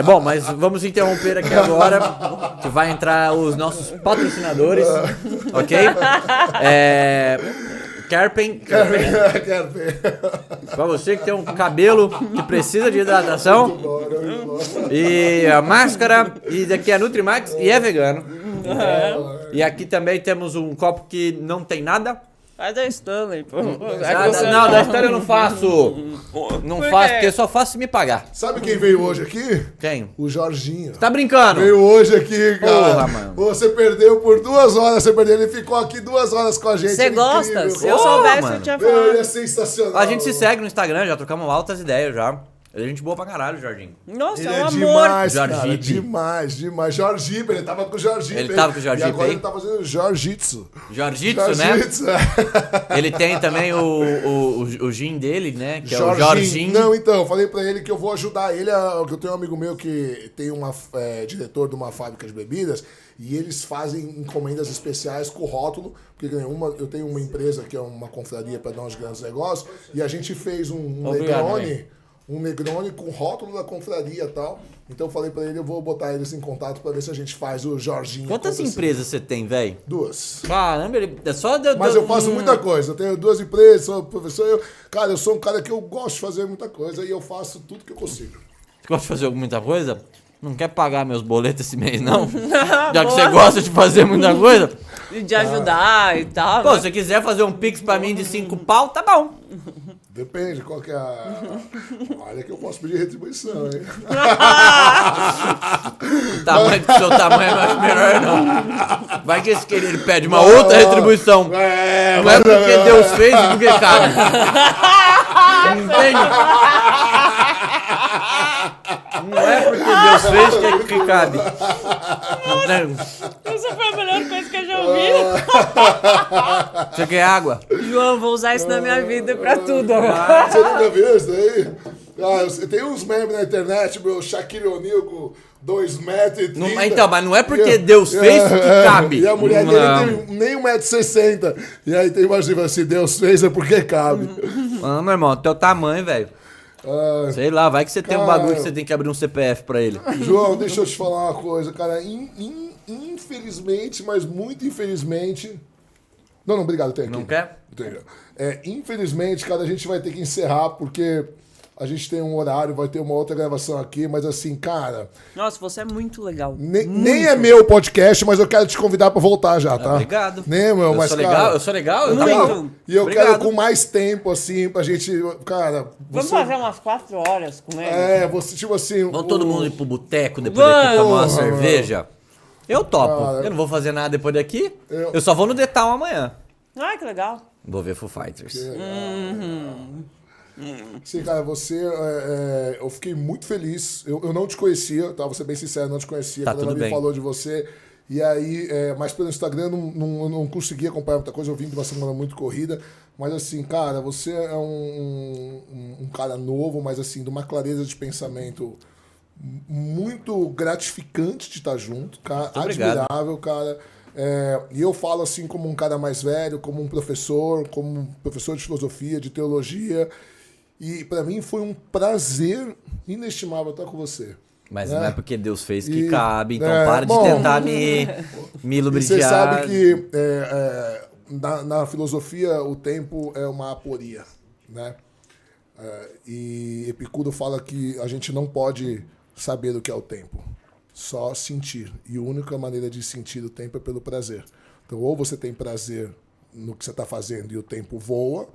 Bom, mas vamos interromper aqui agora, que vai entrar os nossos patrocinadores, ok? Kerpen. Pra você que tem um cabelo que precisa de hidratação. E a máscara. E daqui é Nutrimax e é vegano. E aqui também temos um copo que não tem nada. Faz da Stanley, pô. Não, da Stanley eu não faço. Não faço, porque eu só faço se me pagar. Sabe quem veio hoje aqui? Quem? O Jorginho. Tá brincando? Veio hoje aqui, cara. Porra, mano. Você perdeu por 2 horas, ele ficou aqui 2 horas com a gente. Você gosta? Se eu Porra, soubesse, mano. eu tinha Meu, falado. ele é sensacional. A gente se segue no Instagram, já trocamos altas ideias já. Ele é gente boa pra caralho, Jorginho. Nossa, Ele é um é amor. demais, cara. Jorgipe. Demais. Jorgipe, ele tava com o Jorgipe. Ele tava com o Jorgipe E agora aí? ele tá fazendo Jorjitsu. Jorjitsu, né? Ele tem também o gin dele, né? Que é o Jorginho. Não, então, eu falei pra ele que eu vou ajudar ele. Eu tenho um amigo meu que tem diretor de uma fábrica de bebidas e eles fazem encomendas especiais com rótulo. Porque eu tenho uma empresa que é uma confraria para dar uns grandes negócios e a gente fez um Negroni com rótulo da confraria e tal. Então eu falei pra ele, eu vou botar eles em contato pra ver se a gente faz o Jorginho. Quantas empresas você tem, velho? 2. Caramba, é só... Mas eu faço muita coisa. Eu tenho 2 empresas, sou professor. Eu sou um cara que eu gosto de fazer muita coisa e eu faço tudo que eu consigo. Você gosta de fazer muita coisa? Não quer pagar meus boletos esse mês, não? Já que você gosta de fazer muita coisa. E de ajudar e tal. Pô, né? se você quiser fazer um pix pra mim de 5 pau, tá bom. Depende, qual que é a... Olha que eu posso pedir retribuição, hein? O tamanho do seu tamanho eu acho melhor não. Vai que esse querido ele pede uma outra retribuição. Não é porque Deus fez e porque cabe. Entende? Não é porque Deus fez que é que cabe. Essa foi a melhor coisa que eu já ouvi. Você quer água? João, vou usar isso na minha vida pra tudo. Você nunca viu isso daí? Tem uns memes na internet, meu Shaquille O'Neal com 2 metros e 30. Então, mas não é porque Deus fez que cabe. E a mulher dele tem nem 1,60 m. E aí tem imagina, se Deus fez é porque cabe. Não, meu irmão, teu tamanho, velho. Sei lá, vai que você tem um bagulho que você tem que abrir um CPF pra ele. João, deixa eu te falar uma coisa, cara. Infelizmente, mas muito infelizmente... Não, obrigado, tem aqui. Não quer? Infelizmente, cara, a gente vai ter que encerrar porque a gente tem um horário, vai ter uma outra gravação aqui, mas assim, cara... Nossa, você é muito legal. Nem é meu podcast, mas eu quero te convidar pra voltar já, tá? Obrigado. Nem é meu, Eu mas, sou cara... legal? Eu sou legal? Eu Muito. E eu Obrigado. quero com mais tempo, assim, pra gente... Cara, Vamos fazer umas 4 horas com ele? você, tipo assim... Vamos todo mundo ir pro boteco depois daqui tomar uma Vamos. cerveja? Eu topo. Cara, eu não vou fazer nada depois daqui. Eu só vou no The Town amanhã. Ai, que legal. Vou ver Foo Fighters. Sim, cara, você... eu fiquei muito feliz. Eu não te conhecia, tá? Vou ser bem sincero, não te conhecia. Tá, Quando ela tudo me bem. falou de você... E aí, mas pelo Instagram eu não consegui acompanhar muita coisa, eu vim de uma semana muito corrida. Mas assim, cara, você é um cara novo, mas assim, de uma clareza de pensamento muito gratificante de estar junto, cara. Admirável, cara. E eu falo assim como um cara mais velho, como um professor de filosofia, de teologia. E para mim foi um prazer inestimável estar com você. Mas né? não é porque Deus fez que cabe, então para bom, de tentar me lubrificar. Você sabe que na filosofia o tempo é uma aporia, né? E Epicuro fala que a gente não pode saber o que é o tempo, só sentir. E a única maneira de sentir o tempo é pelo prazer. Então, ou você tem prazer no que você está fazendo e o tempo voa,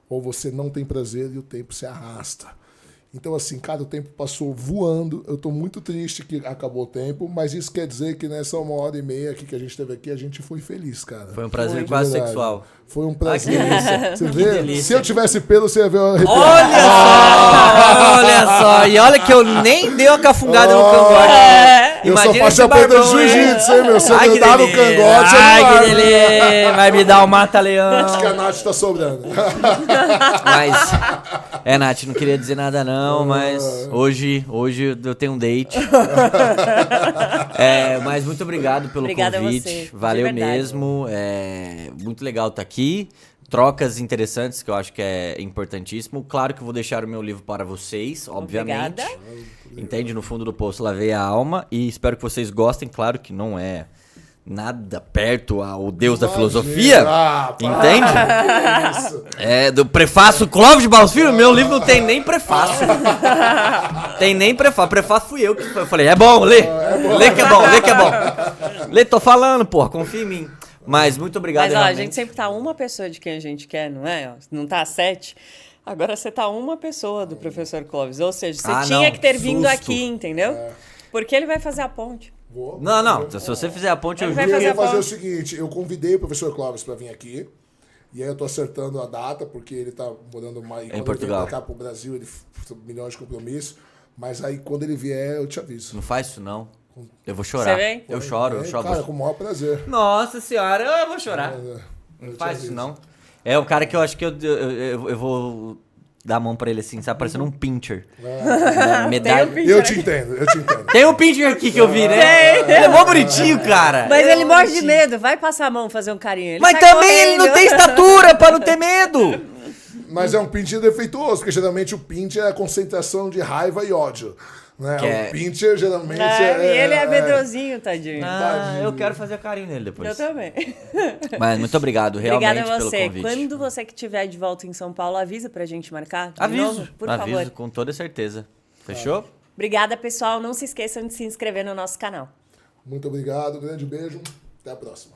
ou você não tem prazer e o tempo se arrasta. Então, assim, cara, o tempo passou voando. Eu tô muito triste que acabou o tempo, mas isso quer dizer que nessa 1h30 aqui que a gente teve aqui, a gente foi feliz, cara. Foi um prazer quase sexual. Foi um prazer. delícia. Você vê? Se eu tivesse pelo, você ia ver o arrepiado. Olha só! Olha só! E olha que eu nem dei uma cafungada no cangote. Eu sou Imagina faixa esse preta de barbão, hein? jiu-jitsu, hein, meu? Se eu Ai, que grudar no delícia. cangote, você Ai, não que vai. delícia! Vai me dar o mata-leão. Acho que a Nath tá sobrando. Mas, Nath, não queria dizer nada não, mas hoje eu tenho um date. Mas muito obrigado pelo Obrigada a convite. você, de Valeu verdade. mesmo. Muito legal estar aqui. Trocas interessantes que eu acho que é importantíssimo. Claro que eu vou deixar o meu livro para vocês, obviamente. Obrigada. Entende? No fundo do poço lavei a alma e espero que vocês gostem. Claro que não é nada perto ao Deus da filosofia. Entende? Isso. Do prefácio Clóvis de Barros Filho, meu livro não tem nem prefácio. Tem nem prefácio. Prefácio fui eu que falei, é bom, lê. Lê que é bom, lê que é bom. Lê, tô falando, porra, confia em mim. Mas muito obrigado, Mas, ó, realmente. a gente sempre tá uma pessoa de quem a gente quer, não é? Ó, não tá 7. Agora você tá uma pessoa do professor Clóvis. Ou seja, você tinha que ter vindo susto. aqui, entendeu? Porque ele vai fazer a ponte. Não. Se você fizer a ponte, eu Ele vai juro. Eu ia fazer a fazer o ponte. seguinte, eu convidei o professor Clóvis para vir aqui, e aí eu tô acertando a data, porque ele tá morando mais... Quando Portugal. ele vem pra cá pro Brasil, ele tem milhões de compromissos, mas aí quando ele vier, eu te aviso. Não faz isso, não. Eu vou chorar. Você vem? Eu choro. Cara, com o maior prazer. Nossa senhora, eu vou chorar. Eu Não te faz aviso. isso, não. É o cara que eu acho que eu vou dar a mão pra ele assim, sabe? Parecendo um pincher. Medalha. Eu te entendo. Tem um pincher aqui que eu vi, né? Ele é mó bonitinho, cara. Mas ele morre de medo. Vai passar a mão, fazer um carinho. Ele Mas sai também ele não correndo. tem estatura pra não ter medo. Mas é um pincher defeituoso, porque geralmente o pincher é a concentração de raiva e ódio. Né? Que O pincher geralmente E ele é medrosinho, tadinho. Eu quero fazer carinho nele depois. Eu também. Mas muito obrigado, realmente, Obrigada a pelo você. convite. Quando você que estiver de volta em São Paulo, avisa pra gente marcar. De Aviso, novo, por favor. com toda certeza. Fechou? Obrigada, pessoal. Não se esqueçam de se inscrever no nosso canal. Muito obrigado, grande beijo, até a próxima.